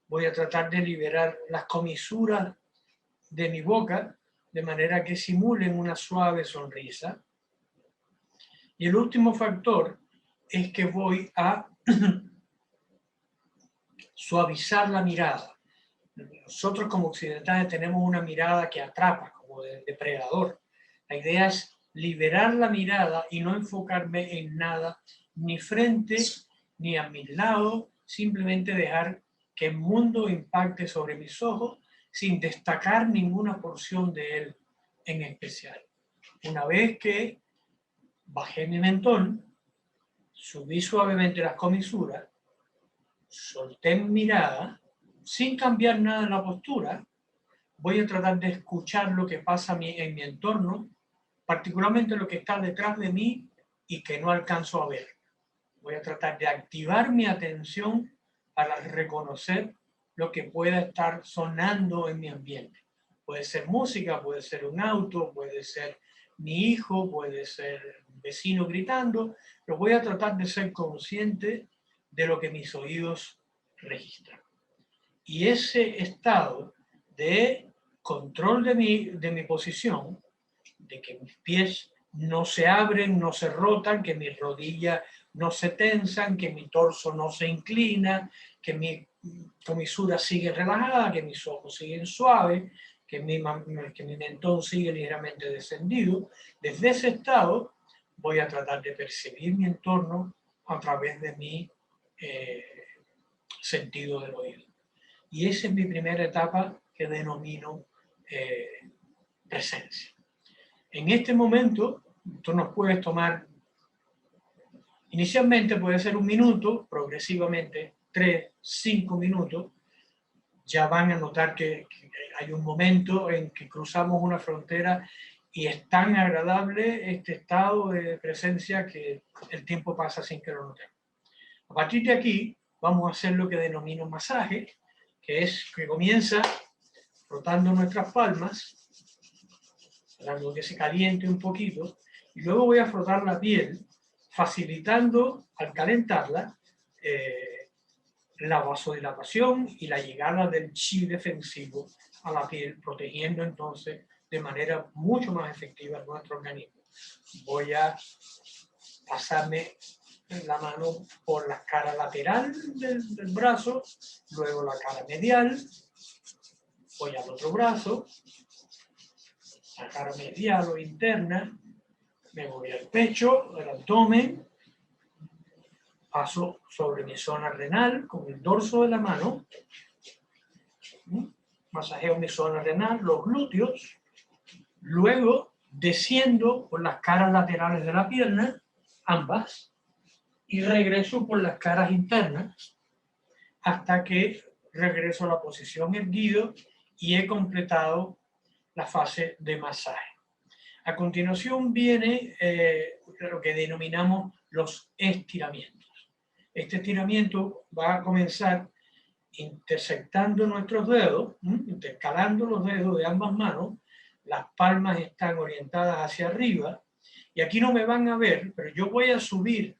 Voy a tratar de liberar las comisuras de mi boca de manera que simulen una suave sonrisa. Y el último factor es que voy a suavizar la mirada. Nosotros como occidentales tenemos una mirada que atrapa, como de depredador. La idea es liberar la mirada y no enfocarme en nada, ni frente ni a mis lados, simplemente dejar que el mundo impacte sobre mis ojos sin destacar ninguna porción de él en especial. Una vez que bajé mi mentón, subí suavemente las comisuras, solté mi mirada, sin cambiar nada en la postura, voy a tratar de escuchar lo que pasa en mi entorno, particularmente lo que está detrás de mí y que no alcanzo a ver. Voy a tratar de activar mi atención para reconocer lo que pueda estar sonando en mi ambiente. Puede ser música, puede ser un auto, puede ser mi hijo, puede ser un vecino gritando, pero voy a tratar de ser consciente de lo que mis oídos registran. Y ese estado de control de mi posición, de que mis pies no se abren, no se rotan, que mis rodillas no se tensan, que mi torso no se inclina, que mi comisura sigue relajada, que mis ojos siguen suaves, que mi mentón sigue ligeramente descendido. Desde ese estado voy a tratar de percibir mi entorno a través de mi sentido del oído. Y esa es mi primera etapa que denomino presencia. En este momento, tú nos puedes tomar, inicialmente puede ser 1 minuto, progresivamente 3, 5 minutos. Ya van a notar que hay un momento en que cruzamos una frontera y es tan agradable este estado de presencia que el tiempo pasa sin que lo notemos. A partir de aquí, vamos a hacer lo que denomino masaje, que es que comienza frotando nuestras palmas, dando que se caliente un poquito, y luego voy a frotar la piel, facilitando al calentarla la vasodilatación y la llegada del chi defensivo a la piel, protegiendo entonces de manera mucho más efectiva nuestro organismo. Voy a pasarme la mano por la cara lateral del brazo, luego la cara medial, voy al otro brazo, la cara medial o interna, me voy al pecho, al abdomen, paso sobre mi zona renal con el dorso de la mano, masajeo mi zona renal, los glúteos, luego desciendo por las caras laterales de la pierna, ambas, y regreso por las caras internas hasta que regreso a la posición erguido y he completado la fase de masaje. A continuación viene lo que denominamos los estiramientos. Este estiramiento va a comenzar intersectando nuestros dedos, intercalando los dedos de ambas manos, las palmas están orientadas hacia arriba, y aquí no me van a ver, pero yo voy a subir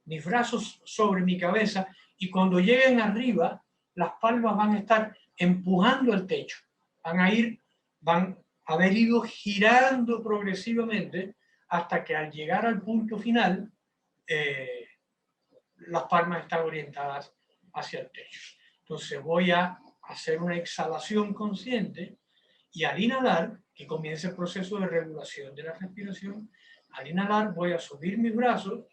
mis brazos sobre mi cabeza, y cuando lleguen arriba, las palmas van a estar empujando el techo, van a haber ido girando progresivamente hasta que al llegar al punto final, las palmas están orientadas hacia el techo. Entonces voy a hacer una exhalación consciente, y al inhalar, que comienza el proceso de regulación de la respiración, al inhalar voy a subir mis brazos,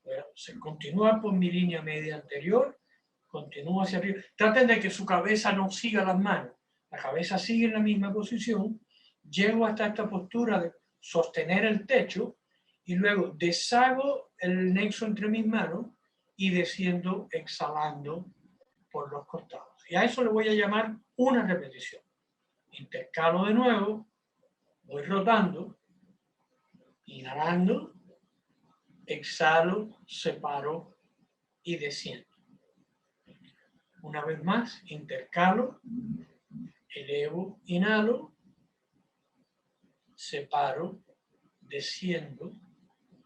voy a continuar por mi línea media anterior, continúo hacia arriba. Traten de que su cabeza no siga las manos, la cabeza sigue en la misma posición, llego hasta esta postura de sostener el techo, y luego deshago el nexo entre mis manos y desciendo exhalando por los costados. Y a eso le voy a llamar una repetición. Intercalo de nuevo, voy rotando, inhalando, exhalo, separo y desciendo. Una vez más, intercalo, elevo, inhalo, separo, desciendo,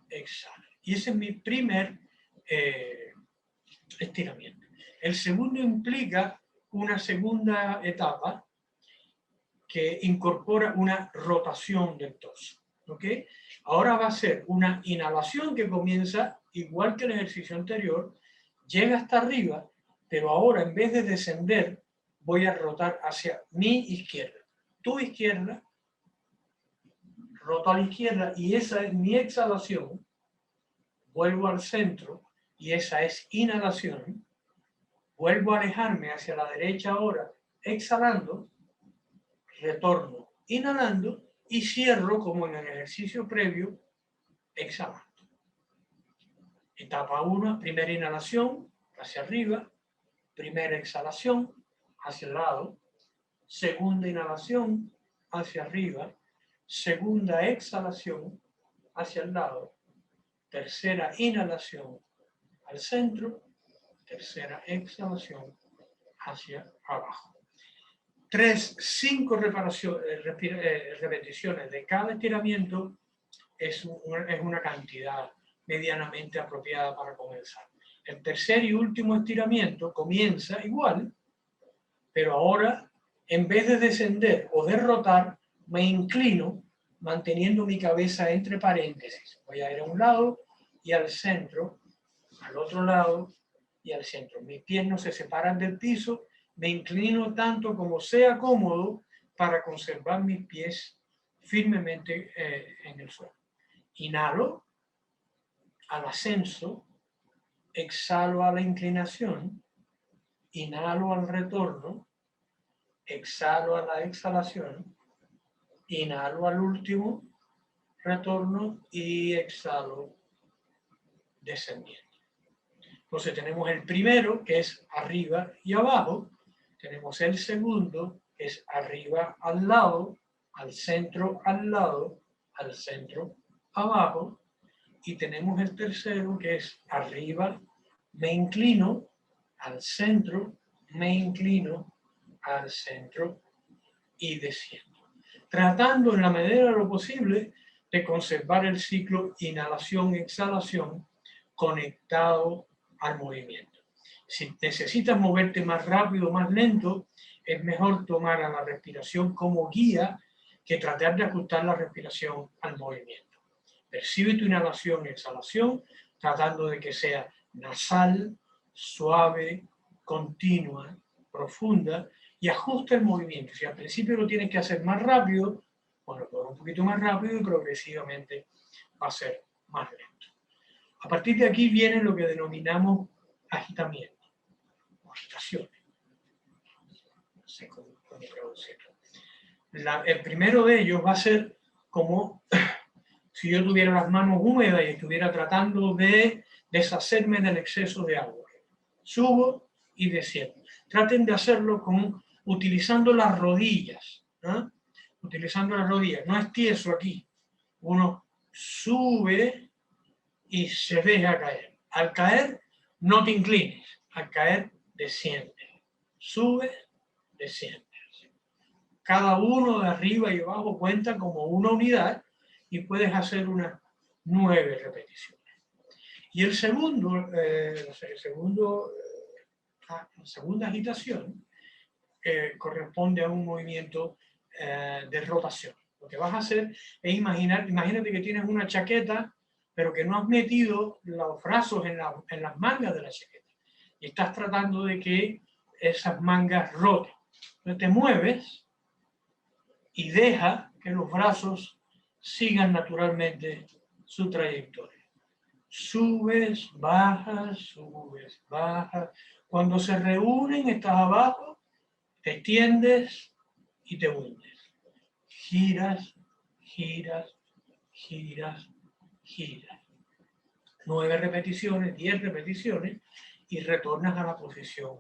exhalo. Y ese es mi primer estiramiento. El segundo implica una segunda etapa que incorpora una rotación del torso. ¿Ok? Ahora va a ser una inhalación que comienza igual que el ejercicio anterior, llega hasta arriba, pero ahora en vez de descender, voy a rotar hacia mi izquierda. Tu izquierda, roto a la izquierda, y esa es mi exhalación. Vuelvo al centro, y esa es inhalación. Vuelvo a alejarme hacia la derecha ahora, exhalando, retorno, inhalando, y cierro como en el ejercicio previo, exhalando. Etapa 1, primera inhalación, hacia arriba, primera exhalación, hacia el lado, segunda inhalación, hacia arriba, segunda exhalación, hacia el lado, tercera inhalación, al centro, tercera exhalación, hacia abajo. 5 repeticiones de cada estiramiento es una cantidad medianamente apropiada para comenzar. El tercer y último estiramiento comienza igual, pero ahora, en vez de descender o de rotar, me inclino manteniendo mi cabeza entre paréntesis. Voy a ir a un lado y al centro, al otro lado y al centro. Mis pies no se separan del piso, me inclino tanto como sea cómodo para conservar mis pies firmemente en el suelo. Inhalo al ascenso, exhalo a la inclinación, inhalo al retorno, exhalo a la exhalación, inhalo al último, retorno y exhalo descendiendo. Entonces tenemos el primero, que es arriba y abajo. Tenemos el segundo, que es arriba al lado, al centro al lado, al centro abajo. Y tenemos el tercero, que es arriba, me inclino, al centro, me inclino, al centro y desciendo. Tratando en la medida de lo posible de conservar el ciclo inhalación-exhalación conectado al movimiento. Si necesitas moverte más rápido o más lento, es mejor tomar a la respiración como guía que tratar de ajustar la respiración al movimiento. Percibe tu inhalación y exhalación, tratando de que sea nasal, suave, continua, profunda, y ajusta el movimiento. Si al principio lo tienes que hacer más rápido, bueno, un poquito más rápido y progresivamente va a ser más lento. A partir de aquí viene lo que denominamos agitamiento, o agitaciones. No sé cómo traducirlo. El primero de ellos va a ser como si yo tuviera las manos húmedas y estuviera tratando de deshacerme del exceso de agua. Subo y desciendo. Traten de hacerlo utilizando las rodillas. ¿No? Utilizando las rodillas. No es tieso aquí. Uno sube y se deja caer. Al caer, no te inclines. Al caer, desciende. subes, desciendes. Cada uno de arriba y abajo cuenta como una unidad y puedes hacer unas 9 repeticiones. Y la segunda agitación corresponde a un movimiento de rotación. Lo que vas a hacer es imagínate que tienes una chaqueta, pero que no has metido los brazos en las mangas de la chaqueta. Y estás tratando de que esas mangas roten. Entonces te mueves y deja que los brazos sigan naturalmente su trayectoria. Subes, bajas. Cuando se reúnen, estás abajo, te extiendes y te hundes. Giras. 9 repeticiones, 10 repeticiones y retornas a la posición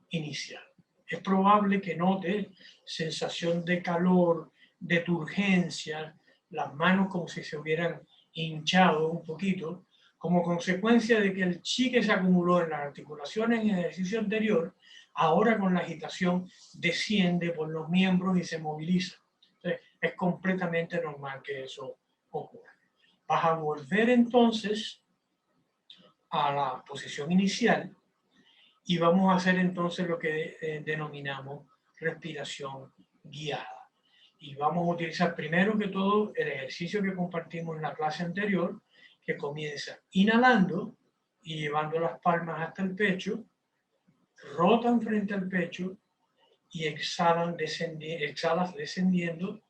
inicial. Es probable que notes sensación de calor, de turgencia, las manos como si se hubieran hinchado un poquito, como consecuencia de que el chi que se acumuló en las articulaciones en el ejercicio anterior, ahora con la agitación desciende por los miembros y se moviliza. Entonces, es completamente normal que eso ocurra. Vas a volver entonces a la posición inicial y vamos a hacer entonces lo que denominamos respiración guiada. Y vamos a utilizar primero que todo el ejercicio que compartimos en la clase anterior, que comienza inhalando y llevando las palmas hasta el pecho, rotan frente al pecho y exhalas descendiendo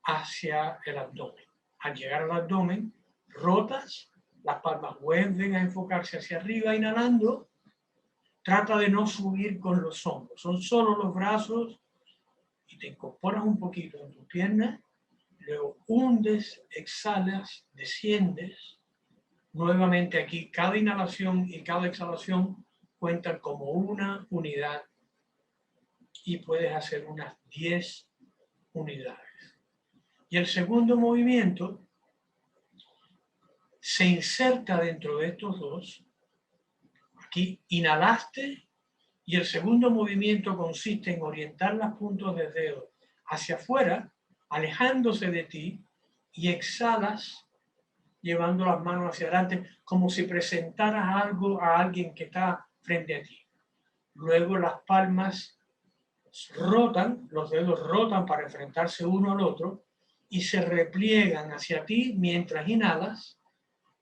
hacia el abdomen. Al llegar al abdomen, rotas, las palmas vuelven a enfocarse hacia arriba, inhalando. Trata de no subir con los hombros, son solo los brazos y te incorporas un poquito en tu pierna, luego hundes, exhalas, desciendes. Nuevamente aquí cada inhalación y cada exhalación cuentan como una unidad y puedes hacer unas 10 unidades. Y el segundo movimiento se inserta dentro de estos dos. Aquí inhalaste y el segundo movimiento consiste en orientar las puntas del dedo hacia afuera, alejándose de ti, y exhalas llevando las manos hacia adelante como si presentaras algo a alguien que está frente a ti. Luego las palmas rotan, los dedos rotan para enfrentarse uno al otro y se repliegan hacia ti mientras inhalas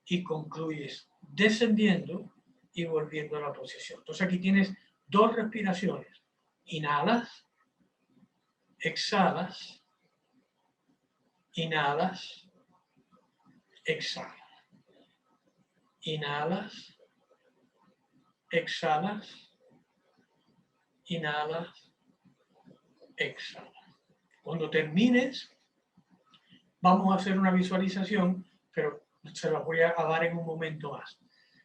y concluyes descendiendo y volviendo a la posición. Entonces aquí tienes 2 respiraciones. Inhalas, exhalas, inhalas, exhalas. Inhalas, exhalas, inhalas, exhalas. Cuando termines, vamos a hacer una visualización, pero se las voy a dar en un momento más.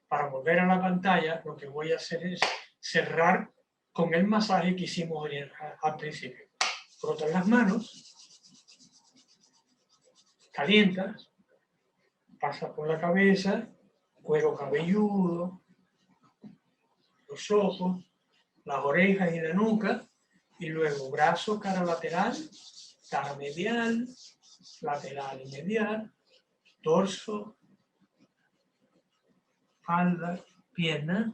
Para volver a la pantalla, lo que voy a hacer es cerrar con el masaje que hicimos al principio. Frotas las manos, calientas, pasas por la cabeza, cuero cabelludo, los ojos, las orejas y la nuca, y luego brazo, cara lateral, cara medial, lateral y medial, torso, espalda, pierna.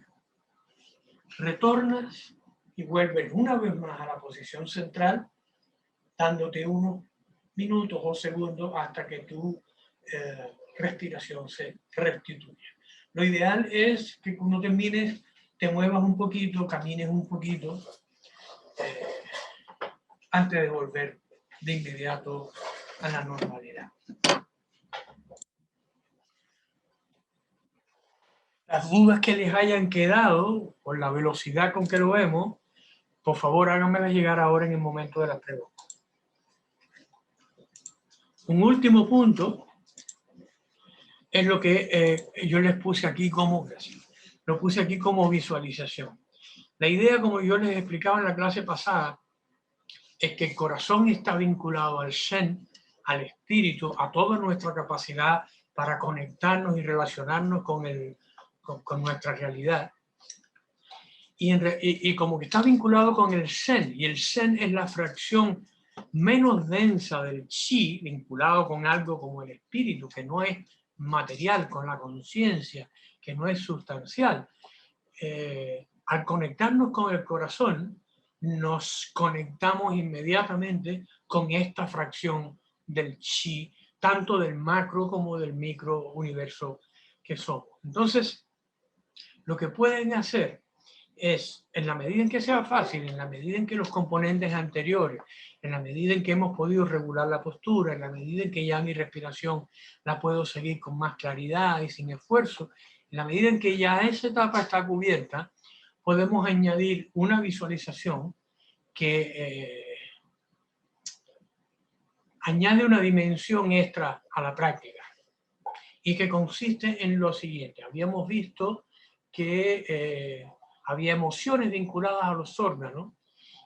Retornas y vuelves una vez más a la posición central, dándote unos minutos o segundos hasta que tu respiración se restituya. Lo ideal es que cuando termines te muevas un poquito, camines un poquito, antes de volver de inmediato a la normalidad. Las dudas que les hayan quedado por la velocidad con que lo vemos, por favor háganmelas llegar ahora en el momento de las preguntas. Un último punto es lo que yo les puse aquí como visualización. La idea, como yo les explicaba en la clase pasada, es que el corazón está vinculado al Shen, al espíritu, a toda nuestra capacidad para conectarnos y relacionarnos con nuestra realidad. y como que está vinculado con el Zen, y el Zen es la fracción menos densa del chi, vinculado con algo como el espíritu, que no es material, con la conciencia, que no es sustancial. Al conectarnos con el corazón, nos conectamos inmediatamente con esta fracción del chi, tanto del macro como del micro universo que somos. Entonces, lo que pueden hacer es, en la medida en que sea fácil, en la medida en que los componentes anteriores, en la medida en que hemos podido regular la postura, en la medida en que ya mi respiración la puedo seguir con más claridad y sin esfuerzo, en la medida en que ya esa etapa está cubierta, podemos añadir una visualización que añade una dimensión extra a la práctica y que consiste en lo siguiente. Habíamos visto que había emociones vinculadas a los órganos.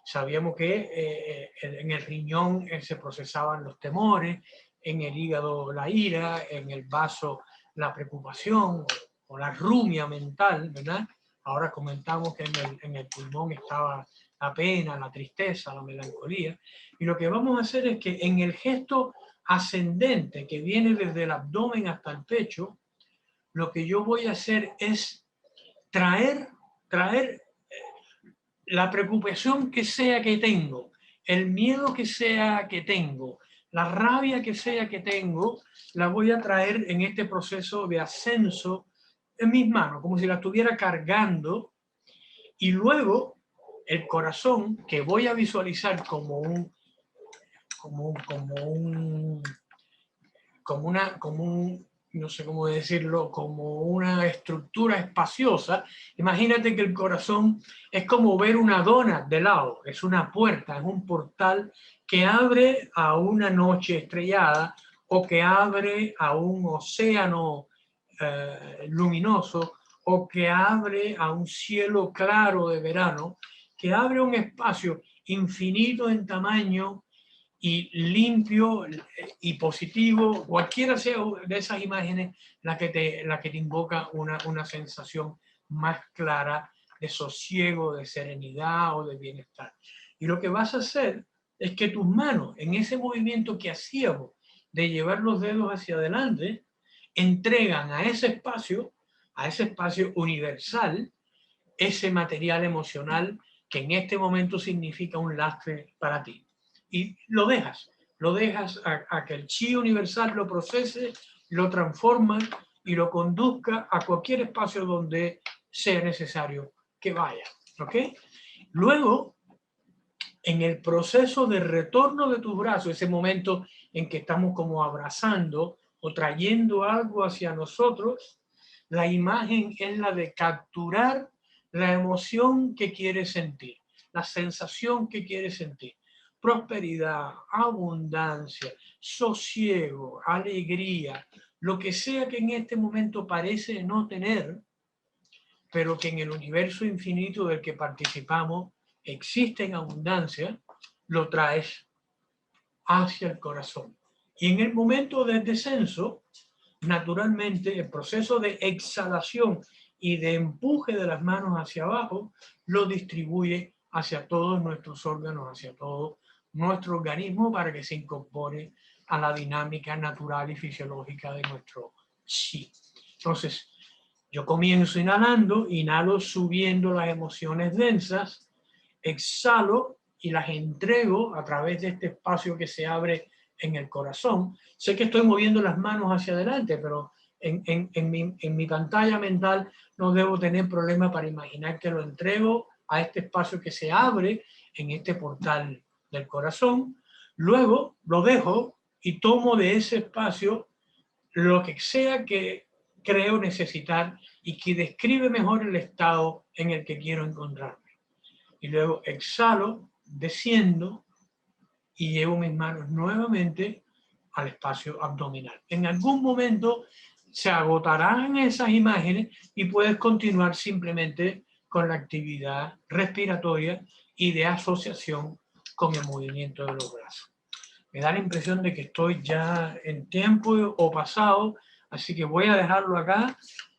Sabíamos que en el riñón se procesaban los temores, en el hígado la ira, en el vaso la preocupación o la rumia mental, ¿verdad? Ahora comentamos que en el pulmón estaba la pena, la tristeza, la melancolía. Y lo que vamos a hacer es que en el gesto ascendente que viene desde el abdomen hasta el pecho, lo que yo voy a hacer es traer la preocupación que sea que tengo, el miedo que sea que tengo, la rabia que sea que tengo, la voy a traer en este proceso de ascenso en mis manos, como si la estuviera cargando, y luego el corazón, que voy a visualizar como un no sé cómo decirlo, como una estructura espaciosa. Imagínate que el corazón es como ver una dona de lado, es una puerta, es un portal que abre a una noche estrellada o que abre a un océano luminoso o que abre a un cielo claro de verano, que abre un espacio infinito en tamaño y limpio y positivo, cualquiera sea de esas imágenes la que te invoca una sensación más clara de sosiego, de serenidad o de bienestar. Y lo que vas a hacer es que tus manos, en ese movimiento que hacíamos de llevar los dedos hacia adelante, entregan a ese espacio universal, ese material emocional que en este momento significa un lastre para ti. Y lo dejas a que el chi universal lo procese, lo transforma y lo conduzca a cualquier espacio donde sea necesario que vaya. ¿Ok? Luego, en el proceso de retorno de tus brazos, ese momento en que estamos como abrazando o trayendo algo hacia nosotros, la imagen es la de capturar la emoción que quieres sentir, la sensación que quieres sentir. Prosperidad, abundancia, sosiego, alegría, lo que sea que en este momento parece no tener, pero que en el universo infinito del que participamos existe en abundancia, lo traes hacia el corazón. Y en el momento del descenso, naturalmente, el proceso de exhalación y de empuje de las manos hacia abajo lo distribuye hacia todos nuestros órganos, hacia todo nuestro organismo para que se incorpore a la dinámica natural y fisiológica de nuestro chi. Entonces, yo comienzo inhalando, inhalo subiendo las emociones densas, exhalo y las entrego a través de este espacio que se abre en el corazón. Sé que estoy moviendo las manos hacia adelante, pero en mi pantalla mental no debo tener problema para imaginar que lo entrego a este espacio que se abre en este portal del corazón. Luego lo dejo y tomo de ese espacio lo que sea que creo necesitar y que describe mejor el estado en el que quiero encontrarme. Y luego exhalo, desciendo y llevo mis manos nuevamente al espacio abdominal. En algún momento se agotarán esas imágenes y puedes continuar simplemente con la actividad respiratoria y de asociación con el movimiento de los brazos. Me da la impresión de que estoy ya en tiempo o pasado, así que voy a dejarlo acá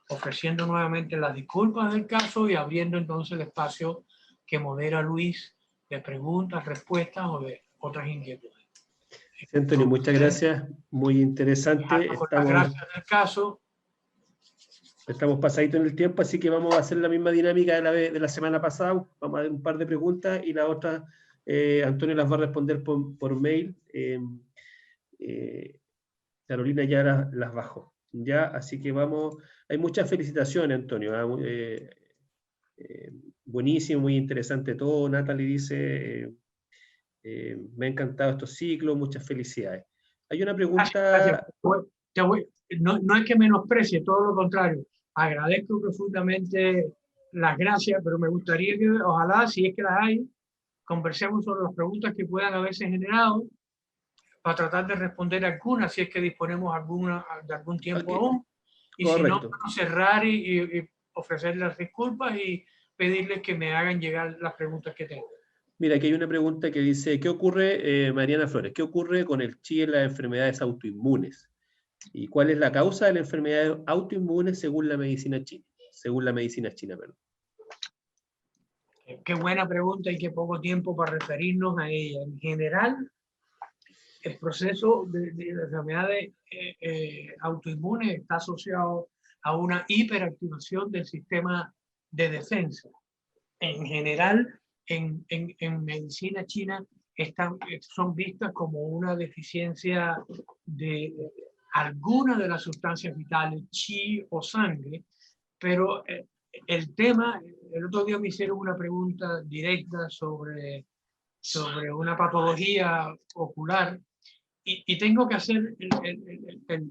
ofreciendo nuevamente las disculpas del caso y abriendo entonces el espacio que modera Luis de preguntas, respuestas o de otras inquietudes. Antonio, muchas gracias, muy interesante. Con las gracias del caso. Estamos pasaditos en el tiempo, así que vamos a hacer la misma dinámica de la semana pasada. Vamos a dar un par de preguntas y la otra, Antonio las va a responder por mail. Carolina ya las bajó. Ya, así que vamos. Hay muchas felicitaciones, Antonio. Buenísimo, muy interesante todo. Natalie dice, me ha encantado estos ciclos, muchas felicidades. Hay una pregunta. Gracias. No es que menosprecie, todo lo contrario. Agradezco profundamente las gracias, pero me gustaría que, ojalá, si es que las hay, conversemos sobre las preguntas que puedan haberse generado para tratar de responder algunas, si es que disponemos de algún tiempo aún. Y correcto. si no, cerrar y ofrecerles las disculpas y pedirles que me hagan llegar las preguntas que tengan. Mira, aquí hay una pregunta que dice, ¿qué ocurre, Mariana Flores, qué ocurre con el chi en las enfermedades autoinmunes? ¿Y cuál es la causa de la enfermedad autoinmune según la medicina china? Según la medicina china, perdón. Qué buena pregunta y qué poco tiempo para referirnos a ella. En general, el proceso de enfermedades autoinmunes está asociado a una hiperactivación del sistema de defensa. En general, en medicina china son vistas como una deficiencia de alguna de las sustancias vitales, chi o sangre, pero el tema, el otro día me hicieron una pregunta directa sobre una patología ocular y tengo que hacer el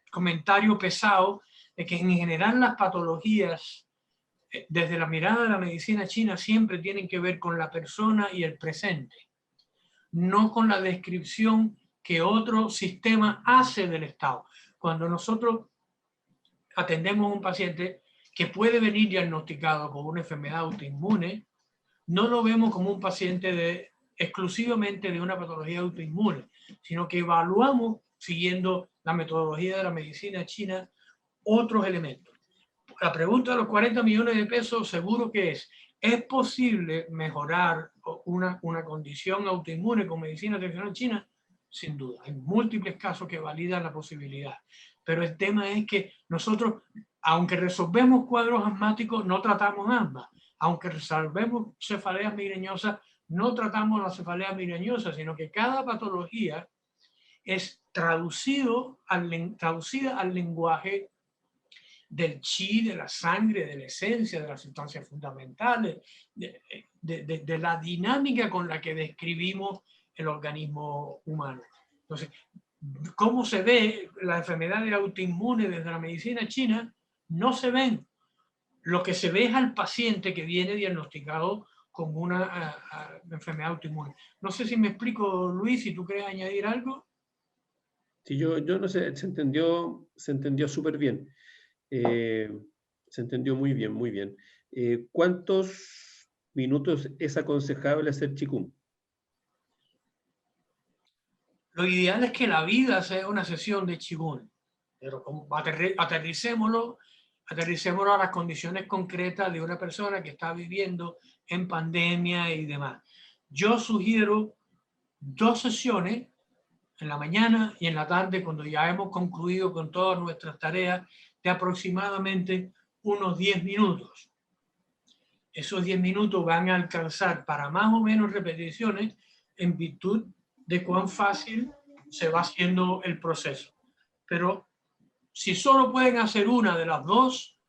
comentario pesado de que en general las patologías desde la mirada de la medicina china siempre tienen que ver con la persona y el presente, no con la descripción que otro sistema hace del estado. Cuando nosotros atendemos a un paciente que puede venir diagnosticado con una enfermedad autoinmune, no lo vemos como un paciente exclusivamente de una patología autoinmune, sino que evaluamos, siguiendo la metodología de la medicina china, otros elementos. La pregunta de los 40 millones de pesos seguro que ¿es posible mejorar una condición autoinmune con medicina tradicional china? Sin duda, hay múltiples casos que validan la posibilidad. Pero el tema es que nosotros, aunque resolvemos cuadros asmáticos, no tratamos asma. Aunque resolvemos cefaleas migrañosas, no tratamos la cefalea migrañosa, sino que cada patología es traducida al lenguaje del chi, de la sangre, de la esencia, de las sustancias fundamentales, de la dinámica con la que describimos el organismo humano. Entonces, ¿cómo se ve la enfermedad autoinmune desde la medicina china? No se ven. Lo que se ve es al paciente que viene diagnosticado con una enfermedad autoinmune. No sé si me explico, Luis, si tú quieres añadir algo. Sí, yo no sé, se entendió súper bien. Se entendió muy bien, muy bien. ¿Cuántos minutos es aconsejable hacer Qigong? Lo ideal es que la vida sea una sesión de Qigong, pero aterricémoslo a las condiciones concretas de una persona que está viviendo en pandemia y demás. Yo sugiero 2 sesiones, en la mañana y en la tarde, cuando ya hemos concluido con todas nuestras tareas, de aproximadamente unos 10 minutos. Esos 10 minutos van a alcanzar para más o menos repeticiones en virtud de cuán fácil se va haciendo el proceso. Pero si solo pueden hacer una de las 2,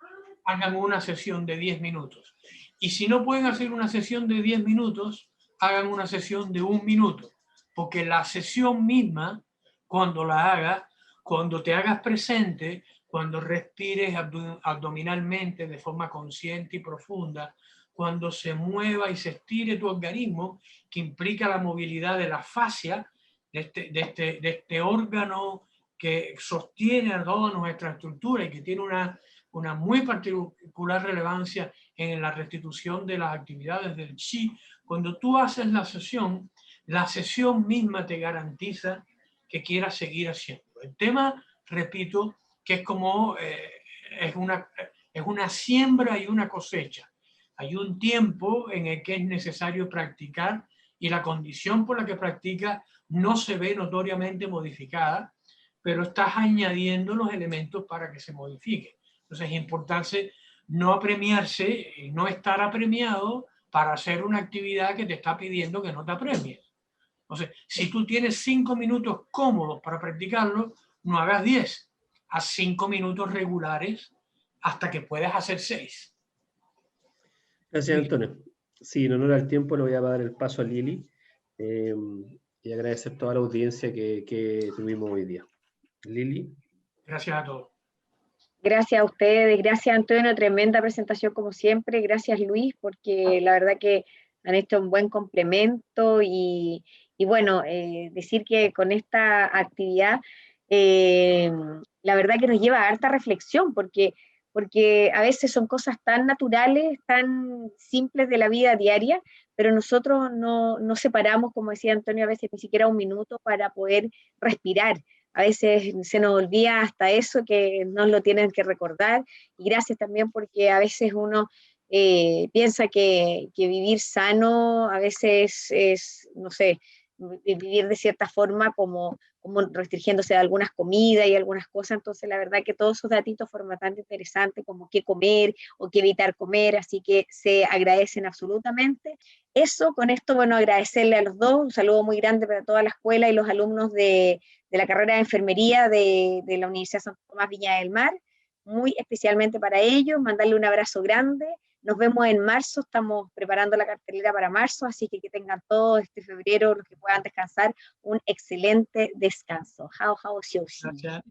hagan una sesión de 10 minutos. Y si no pueden hacer una sesión de 10 minutos, hagan una sesión de 1 minuto. Porque la sesión misma, cuando la hagas, cuando te hagas presente, cuando respires abdominalmente de forma consciente y profunda, cuando se mueva y se estire tu organismo, que implica la movilidad de la fascia, de este órgano que sostiene a toda nuestra estructura y que tiene una muy particular relevancia en la restitución de las actividades del chi. Cuando tú haces la sesión misma te garantiza que quieras seguir haciendo. El tema, repito, que es como es una siembra y una cosecha. Hay un tiempo en el que es necesario practicar y la condición por la que practica no se ve notoriamente modificada, pero estás añadiendo los elementos para que se modifique. Entonces es importante no apremiarse y no estar apremiado para hacer una actividad que te está pidiendo que no te apremies. Entonces, si tú tienes 5 minutos cómodos para practicarlo, no hagas 10, haz 5 minutos regulares hasta que puedas hacer 6. Gracias, Antonio. Sí, en honor al tiempo le voy a dar el paso a Lili y agradecer toda la audiencia que tuvimos hoy día. Lili. Gracias a todos. Gracias a ustedes, gracias Antonio, tremenda presentación como siempre, gracias Luis, porque la verdad que han hecho un buen complemento y bueno, decir que con esta actividad, la verdad que nos lleva a harta reflexión, porque a veces son cosas tan naturales, tan simples de la vida diaria, pero nosotros no separamos, como decía Antonio, a veces ni siquiera un minuto para poder respirar. A veces se nos olvida hasta eso, que nos lo tienen que recordar, y gracias también porque a veces uno piensa que vivir sano a veces es, no sé, vivir de cierta forma como restringiéndose de algunas comidas y algunas cosas. Entonces la verdad que todos esos datitos fueron bastante interesantes, como qué comer o qué evitar comer, así que se agradecen absolutamente. Eso, con esto, bueno, agradecerle a los dos, un saludo muy grande para toda la escuela y los alumnos de la carrera de enfermería de la Universidad Santo Tomás Viña del Mar, muy especialmente para ellos, mandarle un abrazo grande. Nos vemos en marzo, estamos preparando la cartelera para marzo, así que tengan todo este febrero, los que puedan descansar, un excelente descanso. Hao, hao, xiu, xi. Gracias.